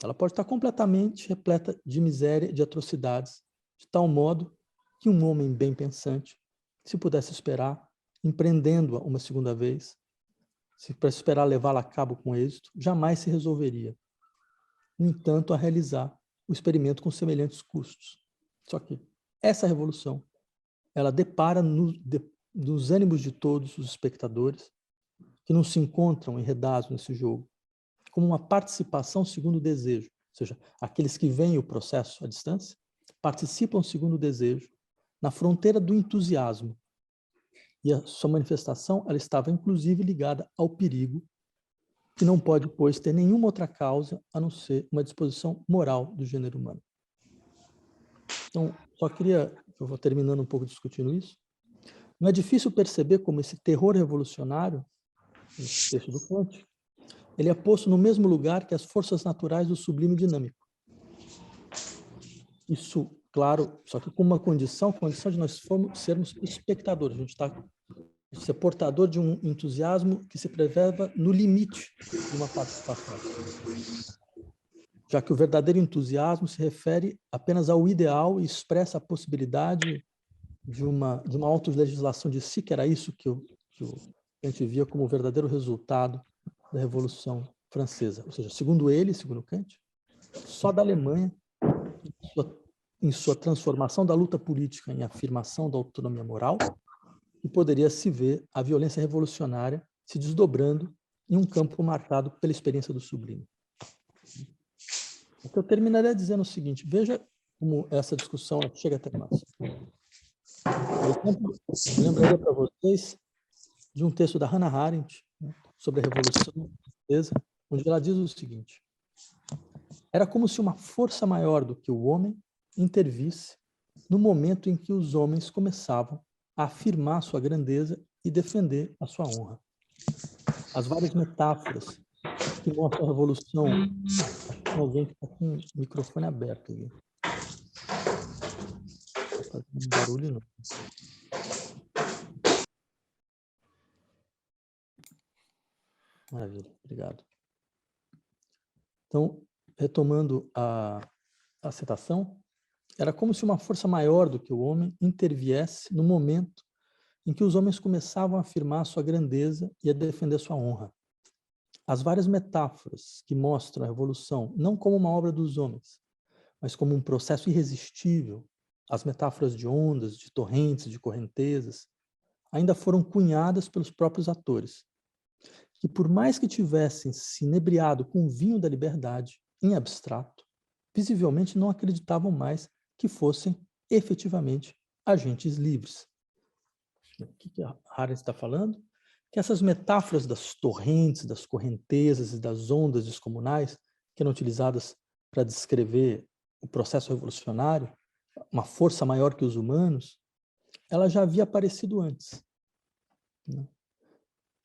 Ela pode estar completamente repleta de miséria, de atrocidades, de tal modo que um homem bem pensante, se pudesse esperar, empreendendo-a uma segunda vez, se para esperar levá-la a cabo com êxito, jamais se resolveria, no entanto, a realizar o experimento com semelhantes custos. Só que essa revolução, ela depara nos ânimos de todos os espectadores, que não se encontram enredados nesse jogo, como uma participação segundo o desejo, ou seja, aqueles que veem o processo à distância, participam segundo o desejo, na fronteira do entusiasmo. E a sua manifestação, ela estava inclusive ligada ao perigo, que não pode, pois, ter nenhuma outra causa a não ser uma disposição moral do gênero humano. Então, eu vou terminando um pouco discutindo isso. Não é difícil perceber como esse terror revolucionário, nesse texto do Kant, ele é posto no mesmo lugar que as forças naturais do sublime dinâmico. Isso, claro, só que com uma condição de nós sermos espectadores. A gente está ser portador de um entusiasmo que se preleva no limite de uma participação. Já que o verdadeiro entusiasmo se refere apenas ao ideal e expressa a possibilidade de uma autolegislação de si, que era isso que a gente via como o verdadeiro resultado da Revolução Francesa. Ou seja, segundo Kant, só da Alemanha, em sua transformação da luta política em afirmação da autonomia moral, e poderia se ver a violência revolucionária se desdobrando em um campo marcado pela experiência do sublime. Eu terminaria dizendo o seguinte, veja como essa discussão chega até nós. Por exemplo, eu lembraria para vocês de um texto da Hannah Arendt, né, sobre a Revolução Francesa, onde ela diz o seguinte: era como se uma força maior do que o homem intervisse no momento em que os homens começavam a afirmar sua grandeza e defender a sua honra. As várias metáforas que mostram a Revolução... Alguém que está com o microfone aberto aqui. Não está fazendo barulho, não. Maravilha, obrigado. Então, retomando a citação, era como se uma força maior do que o homem interviesse no momento em que os homens começavam a afirmar sua grandeza e a defender sua honra. As várias metáforas que mostram a Revolução não como uma obra dos homens, mas como um processo irresistível, as metáforas de ondas, de torrentes, de correntezas, ainda foram cunhadas pelos próprios atores, que por mais que tivessem se inebriado com o vinho da liberdade, em abstrato, visivelmente não acreditavam mais que fossem efetivamente agentes livres. O que a Arendt está falando? Que essas metáforas das torrentes, das correntezas e das ondas descomunais, que eram utilizadas para descrever o processo revolucionário, uma força maior que os humanos, ela já havia aparecido antes, né?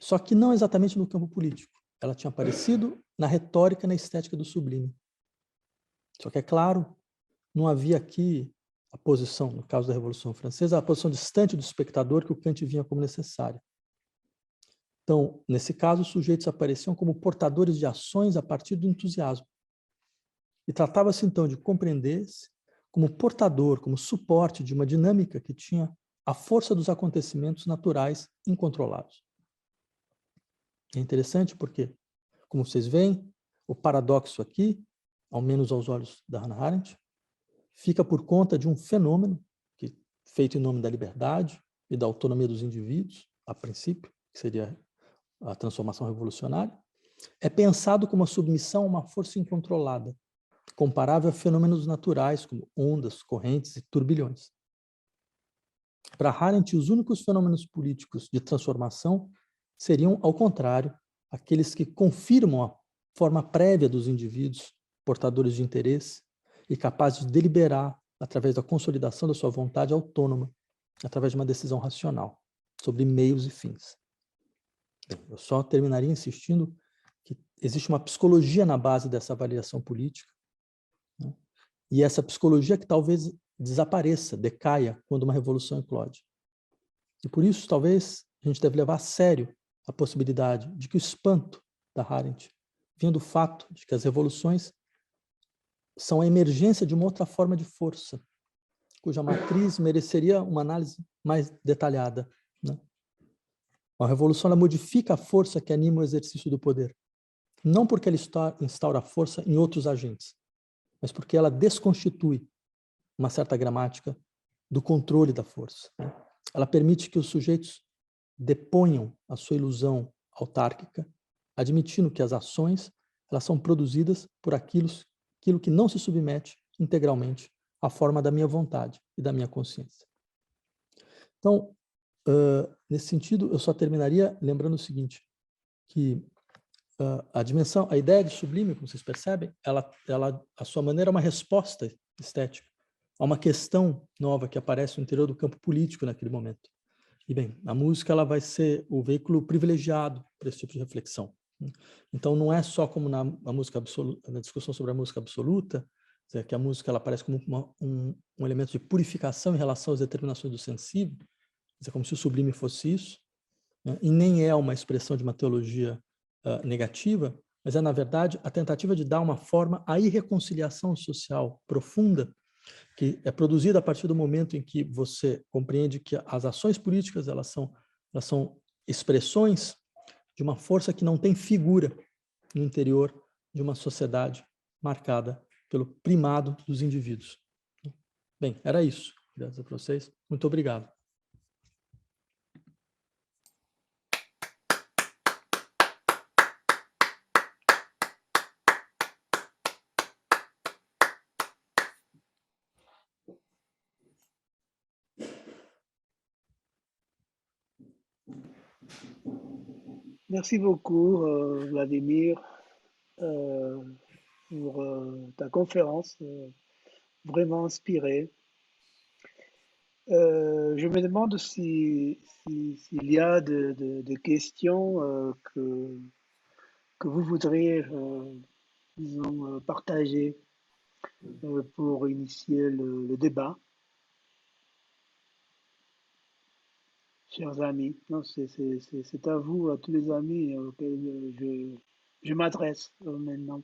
Só que não exatamente no campo político. Ela tinha aparecido na retórica e na estética do sublime. Só que, é claro, não havia aqui a posição, no caso da Revolução Francesa, a posição distante do espectador que o Kant vinha como necessária. Então, nesse caso, os sujeitos apareciam como portadores de ações a partir do entusiasmo. E tratava-se, então, de compreender-se como portador, como suporte de uma dinâmica que tinha a força dos acontecimentos naturais incontrolados. É interessante porque, como vocês veem, o paradoxo aqui, ao menos aos olhos da Hannah Arendt, fica por conta de um fenômeno que, feito em nome da liberdade e da autonomia dos indivíduos, a princípio, que seria a transformação revolucionária, é pensado como a submissão a uma força incontrolada, comparável a fenômenos naturais como ondas, correntes e turbilhões. Para Arendt, os únicos fenômenos políticos de transformação seriam, ao contrário, aqueles que confirmam a forma prévia dos indivíduos portadores de interesse e capazes de deliberar através da consolidação da sua vontade autônoma, através de uma decisão racional sobre meios e fins. Eu só terminaria insistindo que existe uma psicologia na base dessa avaliação política, né? E essa psicologia que talvez desapareça, decaia, quando uma revolução eclode. E por isso, talvez, a gente deve levar a sério a possibilidade de que o espanto da Arendt vinha do fato de que as revoluções são a emergência de uma outra forma de força, cuja matriz mereceria uma análise mais detalhada, né? A revolução ela modifica a força que anima o exercício do poder, não porque ela instaura a força em outros agentes, mas porque ela desconstitui uma certa gramática do controle da força, né? Ela permite que os sujeitos deponham a sua ilusão autárquica, admitindo que as ações elas são produzidas por aquilo que não se submete integralmente à forma da minha vontade e da minha consciência. Então, nesse sentido, eu só terminaria lembrando o seguinte, que a dimensão, a ideia de sublime, como vocês percebem, ela, a sua maneira é uma resposta estética a uma questão nova que aparece no interior do campo político naquele momento. E bem, a música ela vai ser o veículo privilegiado para esse tipo de reflexão. Então não é só como na música absoluta, na discussão sobre a música absoluta, que a música ela aparece como um elemento de purificação em relação às determinações do sensível, como se o sublime fosse isso, né? E nem é uma expressão de uma teologia negativa, mas é, na verdade, a tentativa de dar uma forma à irreconciliação social profunda que é produzida a partir do momento em que você compreende que as ações políticas elas são expressões de uma força que não tem figura no interior de uma sociedade marcada pelo primado dos indivíduos. Bem, era isso. Graças a vocês. Muito obrigado. Merci beaucoup, Vladimir, pour ta conférence, vraiment inspirée. Je me demande s'il y a des questions que vous voudriez, disons, partager pour initier le débat. Chers amis, non, c'est à vous, à tous les amis auxquels je m'adresse maintenant.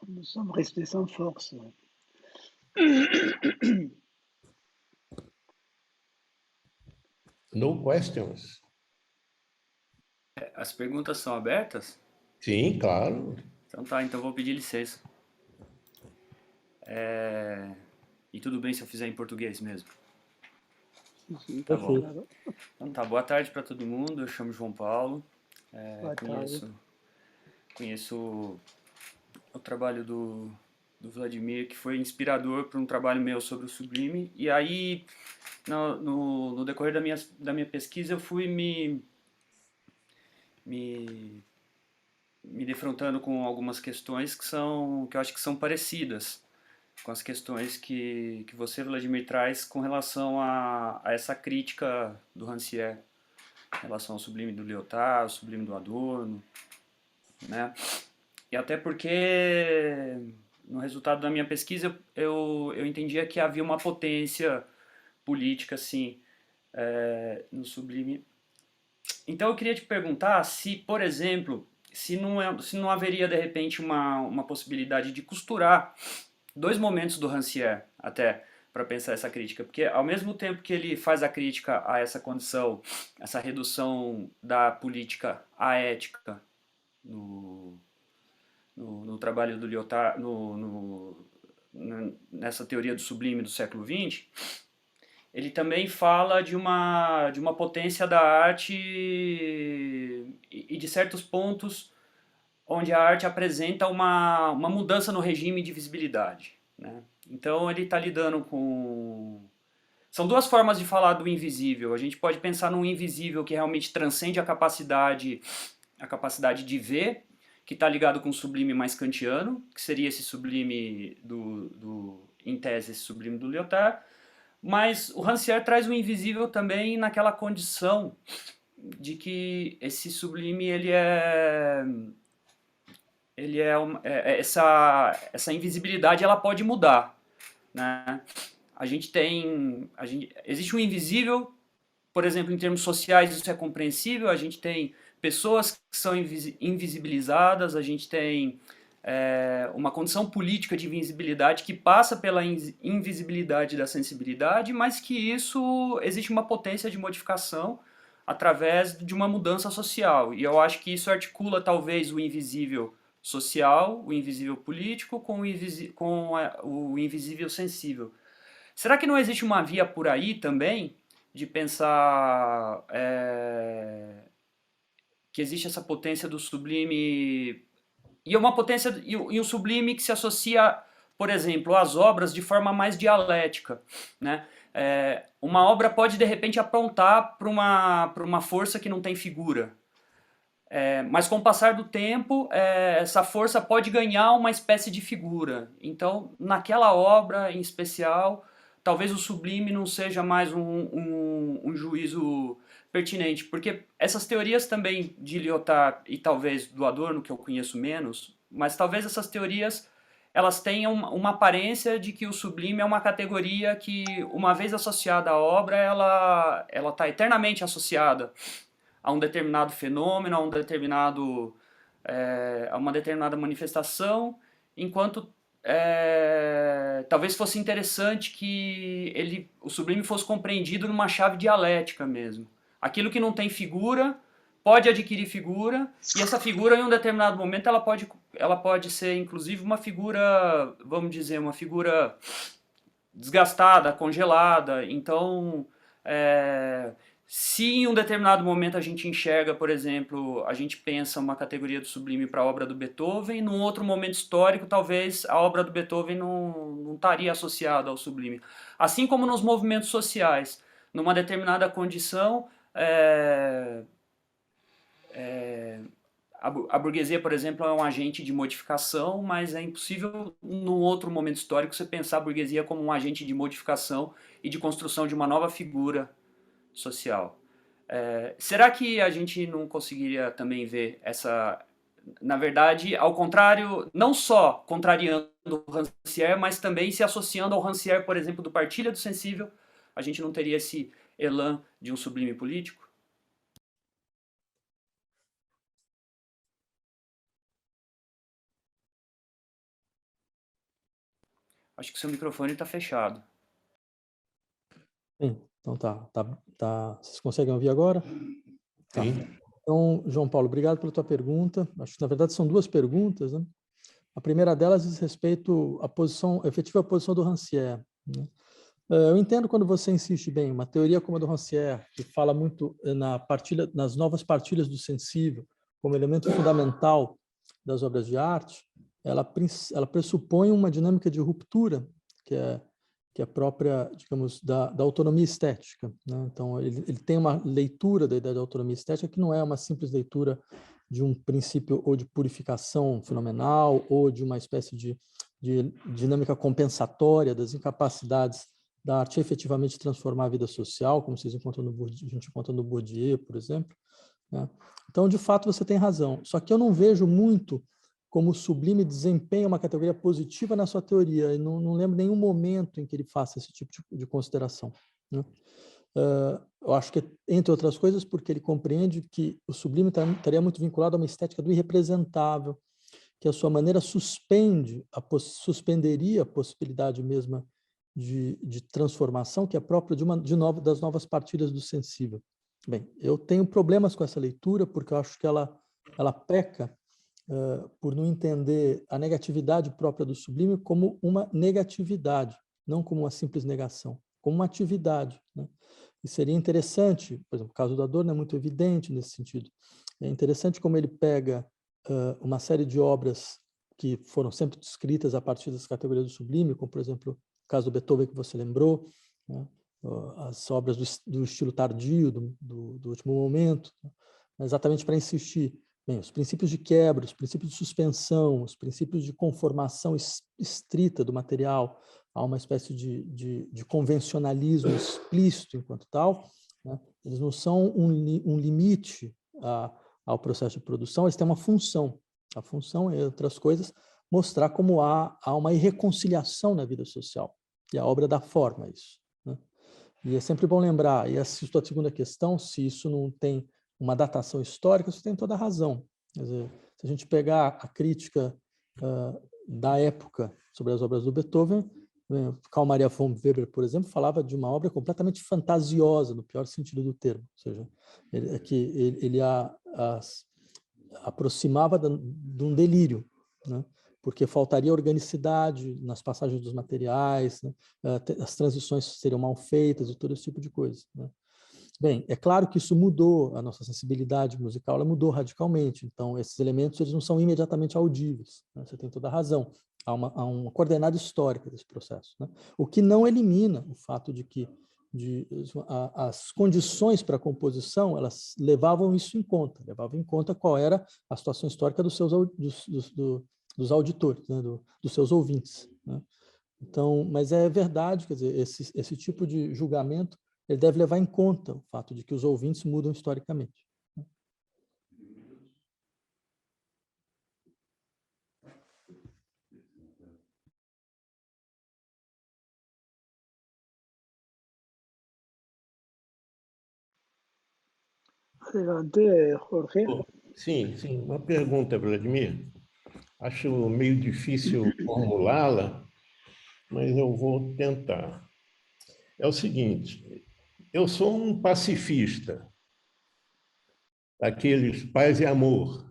Nous sommes restés sans force. No questions. As perguntas são abertas? Sim, claro. Então tá, então vou pedir licença. E tudo bem se eu fizer em português mesmo? Sim, Tá bom. claro. Então tá, boa tarde para todo mundo, eu chamo João Paulo, Boa tarde. conheço o trabalho do Vladimir, que foi inspirador para um trabalho meu sobre o Sublime, e aí no decorrer da minha pesquisa eu fui me defrontando com algumas questões que eu acho que são parecidas com as questões que você, Vladimir, traz com relação a essa crítica do Rancière, em relação ao Sublime do Lyotard, ao Sublime do Adorno, né? E até porque no resultado da minha pesquisa eu entendia que havia uma potência política, assim, no Sublime. Então eu queria te perguntar se, por exemplo, se não haveria de repente uma possibilidade de costurar dois momentos do Rancière até para pensar essa crítica, porque ao mesmo tempo que ele faz a crítica a essa condição, essa redução da política à ética no trabalho do Lyotard, nessa teoria do sublime do século XX, ele também fala de uma potência da arte e de certos pontos onde a arte apresenta uma mudança no regime de visibilidade, né? Então ele está lidando com... São duas formas de falar do invisível. A gente pode pensar num invisível que realmente transcende a capacidade de ver, que está ligado com o sublime mais kantiano, que seria esse sublime em tese, esse sublime do Lyotard. Mas o Rancière traz o invisível também naquela condição de que esse sublime essa invisibilidade ela pode mudar, né? Existe um invisível, por exemplo, em termos sociais isso é compreensível, a gente tem pessoas que são invisibilizadas, a gente tem uma condição política de invisibilidade que passa pela invisibilidade da sensibilidade, mas que isso existe uma potência de modificação através de uma mudança social. E eu acho que isso articula talvez o invisível social, o invisível político, com o invisível sensível. Será que não existe uma via por aí também de pensar que existe essa potência do sublime e uma potência e um sublime que se associa, por exemplo, às obras de forma mais dialética, né? Uma obra pode de repente apontar para uma força que não tem figura. Mas com o passar do tempo, essa força pode ganhar uma espécie de figura. Então, naquela obra em especial, talvez o sublime não seja mais um juízo pertinente, porque essas teorias também de Lyotard e talvez do Adorno, que eu conheço menos, mas talvez essas teorias elas tenham uma aparência de que o sublime é uma categoria que, uma vez associada à obra, ela está eternamente associada a um determinado fenômeno, a uma determinada manifestação, enquanto talvez fosse interessante que o sublime fosse compreendido numa chave dialética mesmo. Aquilo que não tem figura pode adquirir figura, e essa figura em um determinado momento ela pode ser inclusive uma figura, vamos dizer, uma figura desgastada, congelada. Então, se em um determinado momento a gente enxerga, por exemplo, a gente pensa uma categoria do sublime para a obra do Beethoven, num outro momento histórico, talvez a obra do Beethoven não estaria associada ao sublime. Assim como nos movimentos sociais, numa determinada condição, a burguesia, por exemplo, é um agente de modificação, mas é impossível, num outro momento histórico, você pensar a burguesia como um agente de modificação e de construção de uma nova figura social. Será que a gente não conseguiria também ver essa... Na verdade, ao contrário, não só contrariando o Rancière, mas também se associando ao Rancière, por exemplo, do Partilha do Sensível, a gente não teria esse elan de um sublime político? Acho que seu microfone está fechado. Sim, então tá. Vocês conseguem ouvir agora? Tá. Então, João Paulo, obrigado pela tua pergunta. Acho que, na verdade, são duas perguntas, né? A primeira delas diz respeito à efetiva posição do Rancière. né? Eu entendo quando você insiste bem, uma teoria como a do Rancière, que fala muito nas novas partilhas do sensível, como elemento fundamental das obras de arte, ela pressupõe uma dinâmica de ruptura, que é própria, digamos, da autonomia estética, né? Então, ele tem uma leitura da ideia de autonomia estética que não é uma simples leitura de um princípio ou de purificação fenomenal ou de uma espécie de dinâmica compensatória das incapacidades da arte efetivamente transformar a vida social, como vocês encontram a gente encontra no Bourdieu, por exemplo, né? Então, de fato, você tem razão. Só que eu não vejo muito como o sublime desempenha uma categoria positiva na sua teoria. Eu não lembro nenhum momento em que ele faça esse tipo de consideração, né? Eu acho que, entre outras coisas, porque ele compreende que o sublime estaria muito vinculado a uma estética do irrepresentável, que a sua maneira suspenderia a possibilidade mesma de transformação, que é própria das novas partilhas do sensível. Bem, eu tenho problemas com essa leitura, porque eu acho que ela peca por não entender a negatividade própria do sublime como uma negatividade, não como uma simples negação, como uma atividade, né? E seria interessante, por exemplo, o caso do Adorno é muito evidente nesse sentido. É interessante como ele pega uma série de obras que foram sempre descritas a partir das categorias do sublime, como, por exemplo, o caso do Beethoven que você lembrou, né? As obras do estilo tardio, do último momento, né? Exatamente para insistir. Bem, os princípios de quebra, os princípios de suspensão, os princípios de conformação estrita do material a uma espécie de convencionalismo explícito enquanto tal, né? Eles não são um limite ao processo de produção, eles têm uma função. A função, entre outras coisas, mostrar como há uma irreconciliação na vida social. E a obra dá forma a isso, né? E é sempre bom lembrar, e assisto à segunda questão, se isso não tem uma datação histórica, você tem toda a razão. Quer dizer, se a gente pegar a crítica da época sobre as obras do Beethoven, Carl Maria von Weber, por exemplo, falava de uma obra completamente fantasiosa, no pior sentido do termo. Ou seja, ele aproximava de um delírio, né? Porque faltaria organicidade nas passagens dos materiais, né? As transições seriam mal feitas e todo esse tipo de coisa, né? Bem, é claro que isso mudou, a nossa sensibilidade musical ela mudou radicalmente, então esses elementos eles não são imediatamente audíveis, né? Você tem toda a razão, há uma coordenada histórica desse processo, né? O que não elimina o fato de que as condições para a composição elas levavam isso em conta, levavam em conta qual era a situação histórica dos auditores, né? Dos seus ouvintes, né? Então, mas é verdade, quer dizer, esse tipo de julgamento ele deve levar em conta o fato de que os ouvintes mudam historicamente. Adelante, Jorge. Sim, uma pergunta, Vladimir. Acho meio difícil formulá-la, mas eu vou tentar. É o seguinte, eu sou um pacifista, daqueles paz e amor.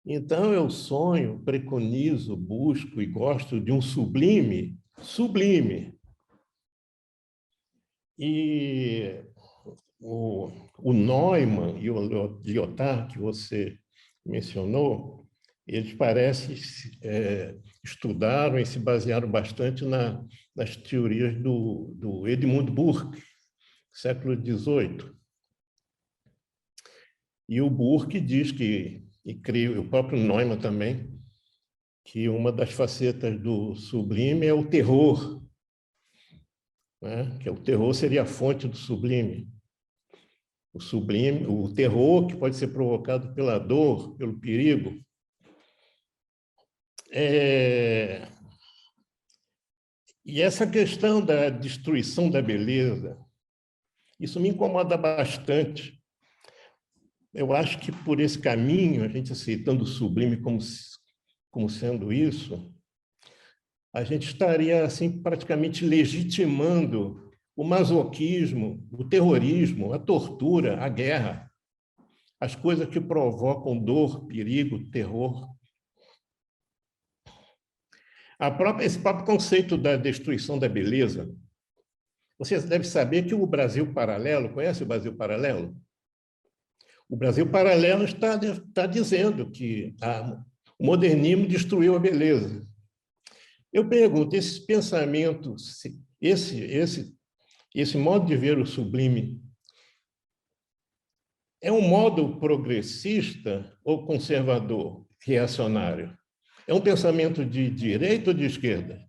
Então, eu sonho, preconizo, busco e gosto de um sublime. E o Neumann e o Lyotard, que você mencionou, eles parecem estudaram e se basearam bastante nas teorias do Edmund Burke, século XVIII. E o Burke diz que, e creio, o próprio Neumann também, que uma das facetas do sublime é o terror, né? Que o terror seria a fonte do sublime. O sublime, o terror que pode ser provocado pela dor, pelo perigo. E essa questão da destruição da beleza, isso me incomoda bastante. Eu acho que por esse caminho, a gente aceitando o sublime como sendo isso, a gente estaria assim praticamente legitimando o masoquismo, o terrorismo, a tortura, a guerra, as coisas que provocam dor, perigo, terror. Esse próprio conceito da destruição da beleza, você deve saber que o Brasil Paralelo, conhece o Brasil Paralelo? O Brasil Paralelo está dizendo que o modernismo destruiu a beleza. Eu pergunto, esses pensamentos, esse modo de ver o sublime, é um modo progressista ou conservador, reacionário? É um pensamento de direita ou de esquerda?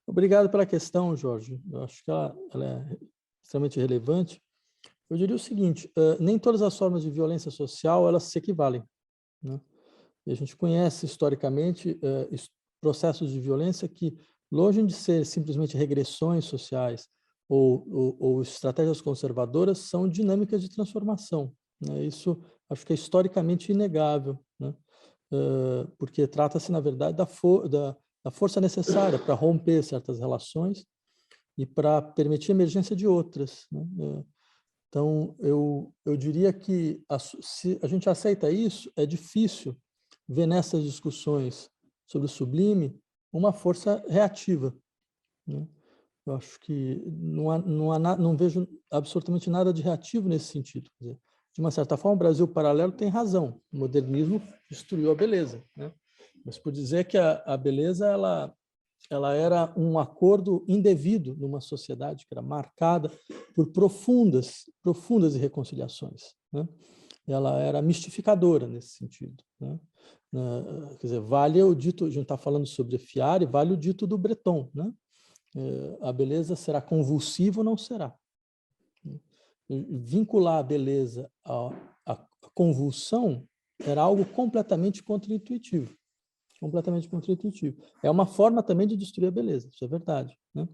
Obrigado pela questão, Jorge. Eu acho que ela é extremamente relevante. Eu diria o seguinte, nem todas as formas de violência social elas se equivalem, né? E a gente conhece historicamente processos de violência que, longe de ser simplesmente regressões sociais ou estratégias conservadoras, são dinâmicas de transformação, né? Isso acho que é historicamente inegável, né? Porque trata-se, na verdade, da força necessária para romper certas relações e para permitir a emergência de outras, né? Então, eu diria que se a gente aceita isso, é difícil ver nessas discussões sobre o sublime uma força reativa, né? Eu acho que não vejo absolutamente nada de reativo nesse sentido. Quer dizer, de uma certa forma, o Brasil Paralelo tem razão. O modernismo destruiu a beleza, né? Mas por dizer que a beleza ela era um acordo indevido numa sociedade que era marcada por profundas irreconciliações, né? Ela era mistificadora nesse sentido, né? Quer dizer, vale o dito, a gente está falando sobre Fiare, vale o dito do Breton, né? A beleza será convulsiva ou não será? Vincular a beleza à convulsão era algo completamente contraintuitivo. Completamente contraintuitivo. É uma forma também de destruir a beleza, isso é verdade, né?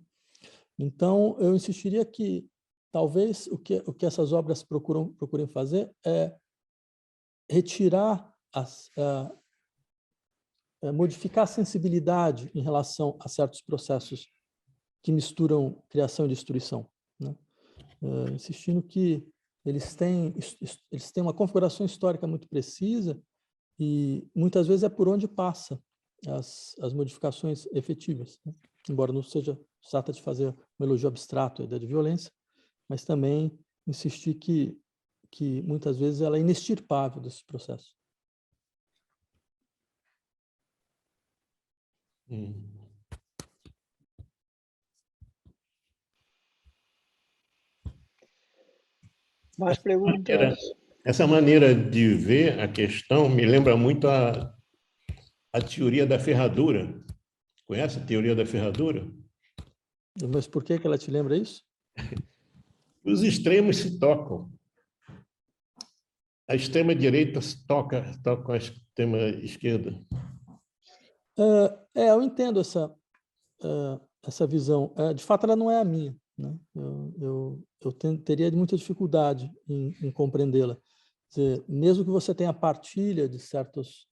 Então, eu insistiria que talvez o que essas obras procurem fazer é retirar, modificar a sensibilidade em relação a certos processos que misturam criação e destruição, né? Insistindo que eles têm uma configuração histórica muito precisa e muitas vezes é por onde passa as modificações efetivas, né? Embora não seja trata de fazer um elogio abstrato à ideia de violência, mas também insistir que muitas vezes ela é inextirpável desse processo. Mais perguntas? Essa maneira de ver a questão me lembra muito a teoria da ferradura. Conhece a teoria da ferradura? Mas por que ela te lembra isso? Os extremos se tocam. A extrema-direita toca com a extrema-esquerda. Eu entendo essa visão. De fato, ela não é a minha, né? Eu teria muita dificuldade em compreendê-la. Mesmo que você tenha partilha de certos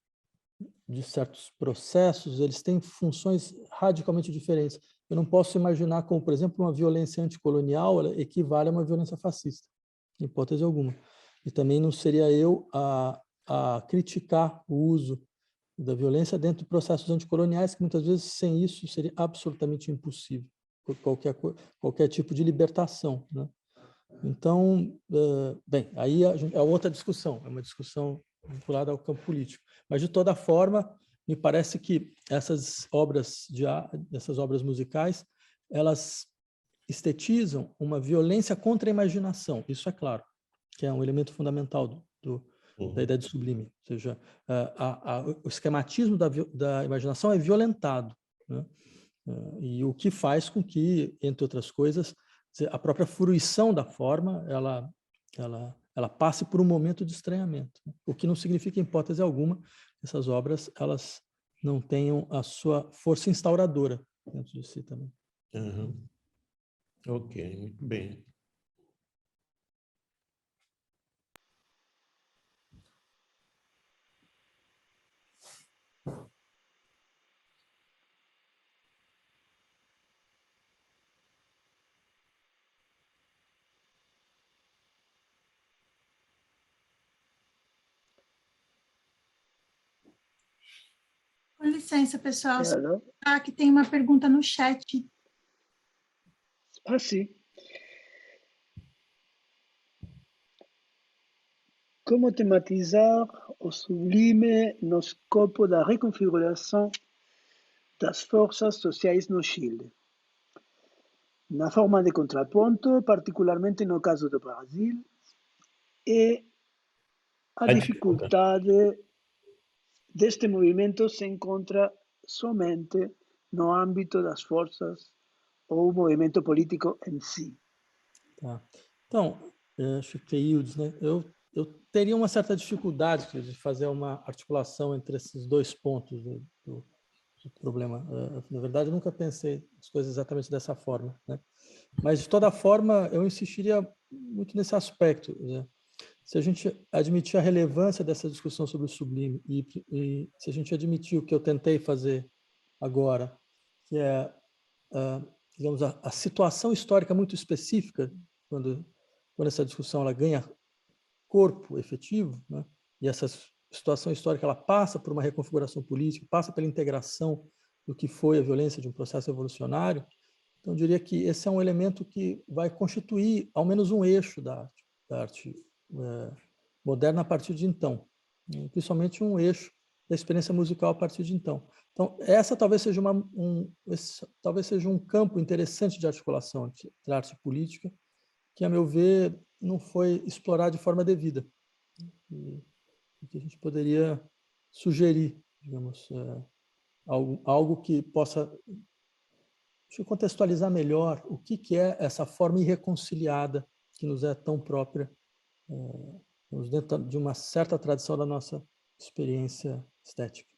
processos, eles têm funções radicalmente diferentes. Eu não posso imaginar como, por exemplo, uma violência anticolonial ela equivale a uma violência fascista, em hipótese alguma. E também não seria eu a criticar o uso da violência dentro de processos anticoloniais, que muitas vezes sem isso seria absolutamente impossível qualquer tipo de libertação, né? Então, bem, aí é outra discussão, é uma discussão vinculada ao campo político. Mas, de toda forma, me parece que essas obras musicais, elas estetizam uma violência contra a imaginação, isso é claro, que é um elemento fundamental da ideia de sublime. Ou seja, o esquematismo da imaginação é violentado, né? E o que faz com que, entre outras coisas, a própria fruição da forma ela passe por um momento de estranhamento, né? O que não significa, em hipótese alguma, que essas obras elas não tenham a sua força instauradora dentro de si também. Uhum. Ok, muito bem. Com licença, pessoal. Claro. Aqui tem uma pergunta no chat. Ah, sim. Como tematizar o sublime no escopo da reconfiguração das forças sociais no Chile? Na forma de contraponto, particularmente no caso do Brasil, e a dificuldade deste movimento se encontra somente no âmbito das forças ou movimento político em si. Tá. Então, acho que Ildes, né? Eu teria uma certa dificuldade de fazer uma articulação entre esses dois pontos do problema. Na verdade, eu nunca pensei as coisas exatamente dessa forma, né? Mas, de toda forma, eu insistiria muito nesse aspecto, né? Se a gente admitir a relevância dessa discussão sobre o sublime e se a gente admitir o que eu tentei fazer agora, que é, digamos, a situação histórica muito específica, quando essa discussão ela ganha corpo efetivo, né? E essa situação histórica ela passa por uma reconfiguração política, passa pela integração do que foi a violência de um processo revolucionário. Então, eu diria que esse é um elemento que vai constituir ao menos um eixo da arte moderna a partir de então, principalmente um eixo da experiência musical a partir de então. Então, essa talvez seja talvez seja um campo interessante de articulação entre arte e política, que, a meu ver, não foi explorado de forma devida. E que a gente poderia sugerir, digamos, algo que possa contextualizar melhor o que é essa forma irreconciliada que nos é tão própria, dentro de uma certa tradição da nossa experiência estética.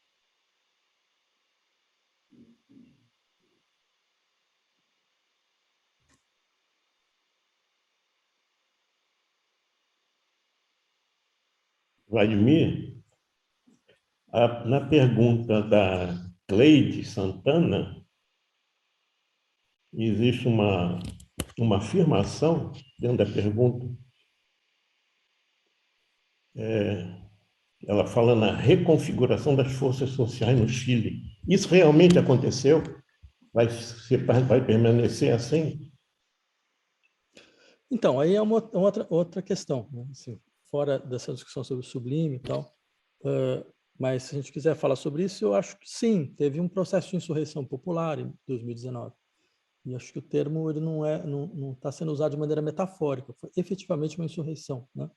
Vladimir, na pergunta da Cleide Santana, existe uma afirmação dentro da pergunta. Ela fala na reconfiguração das forças sociais no Chile. Isso realmente aconteceu? Vai permanecer assim? Então, aí é uma outra questão, né? Assim, fora dessa discussão sobre o sublime e tal, mas se a gente quiser falar sobre isso, eu acho que sim, teve um processo de insurreição popular em 2019. E acho que o termo ele não está sendo usado de maneira metafórica, foi efetivamente uma insurreição, né?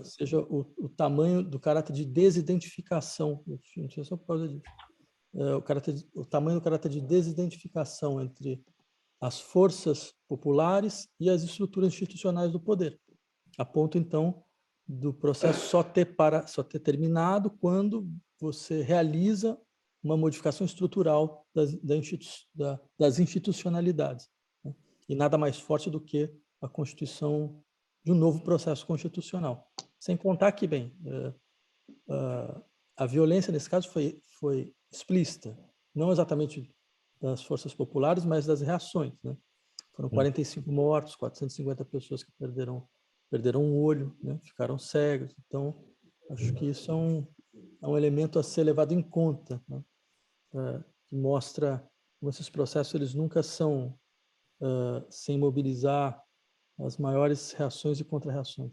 Seja o tamanho do caráter de desidentificação, não sei se é por causa disso, o tamanho do caráter de desidentificação entre as forças populares e as estruturas institucionais do poder, a ponto, então, do processo só ter terminado quando você realiza uma modificação estrutural das institucionalidades, né? E nada mais forte do que a constituição de um novo processo constitucional. Sem contar que, bem, a violência, nesse caso, foi explícita, não exatamente das forças populares, mas das reações, né? Foram 45 mortos, 450 pessoas que perderam um olho, né? Ficaram cegos. Então, acho que isso é um elemento a ser levado em conta, né? Que mostra como esses processos eles nunca são sem mobilizar as maiores reações e contra-reações.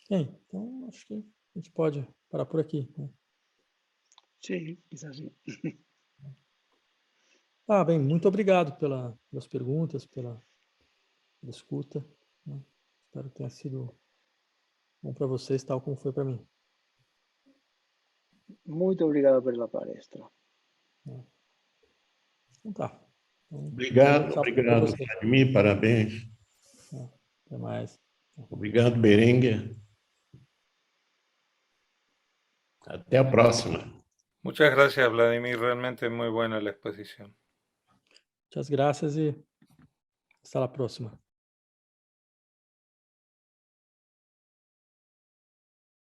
Bem, então acho que a gente pode parar por aqui, né? Sim, quizás sim. Bem, muito obrigado pelas perguntas, pela escuta, né? Espero que tenha sido bom para vocês, tal como foi para mim. Muito obrigado pela palestra. Então tá. Então, Obrigado, tchau para vocês. Vladimir, parabéns. Até mais. Obrigado, Berenguer. Até a próxima. Muchas gracias, Vladimir. Realmente muy buena la exposición. Muchas gracias e hasta la próxima.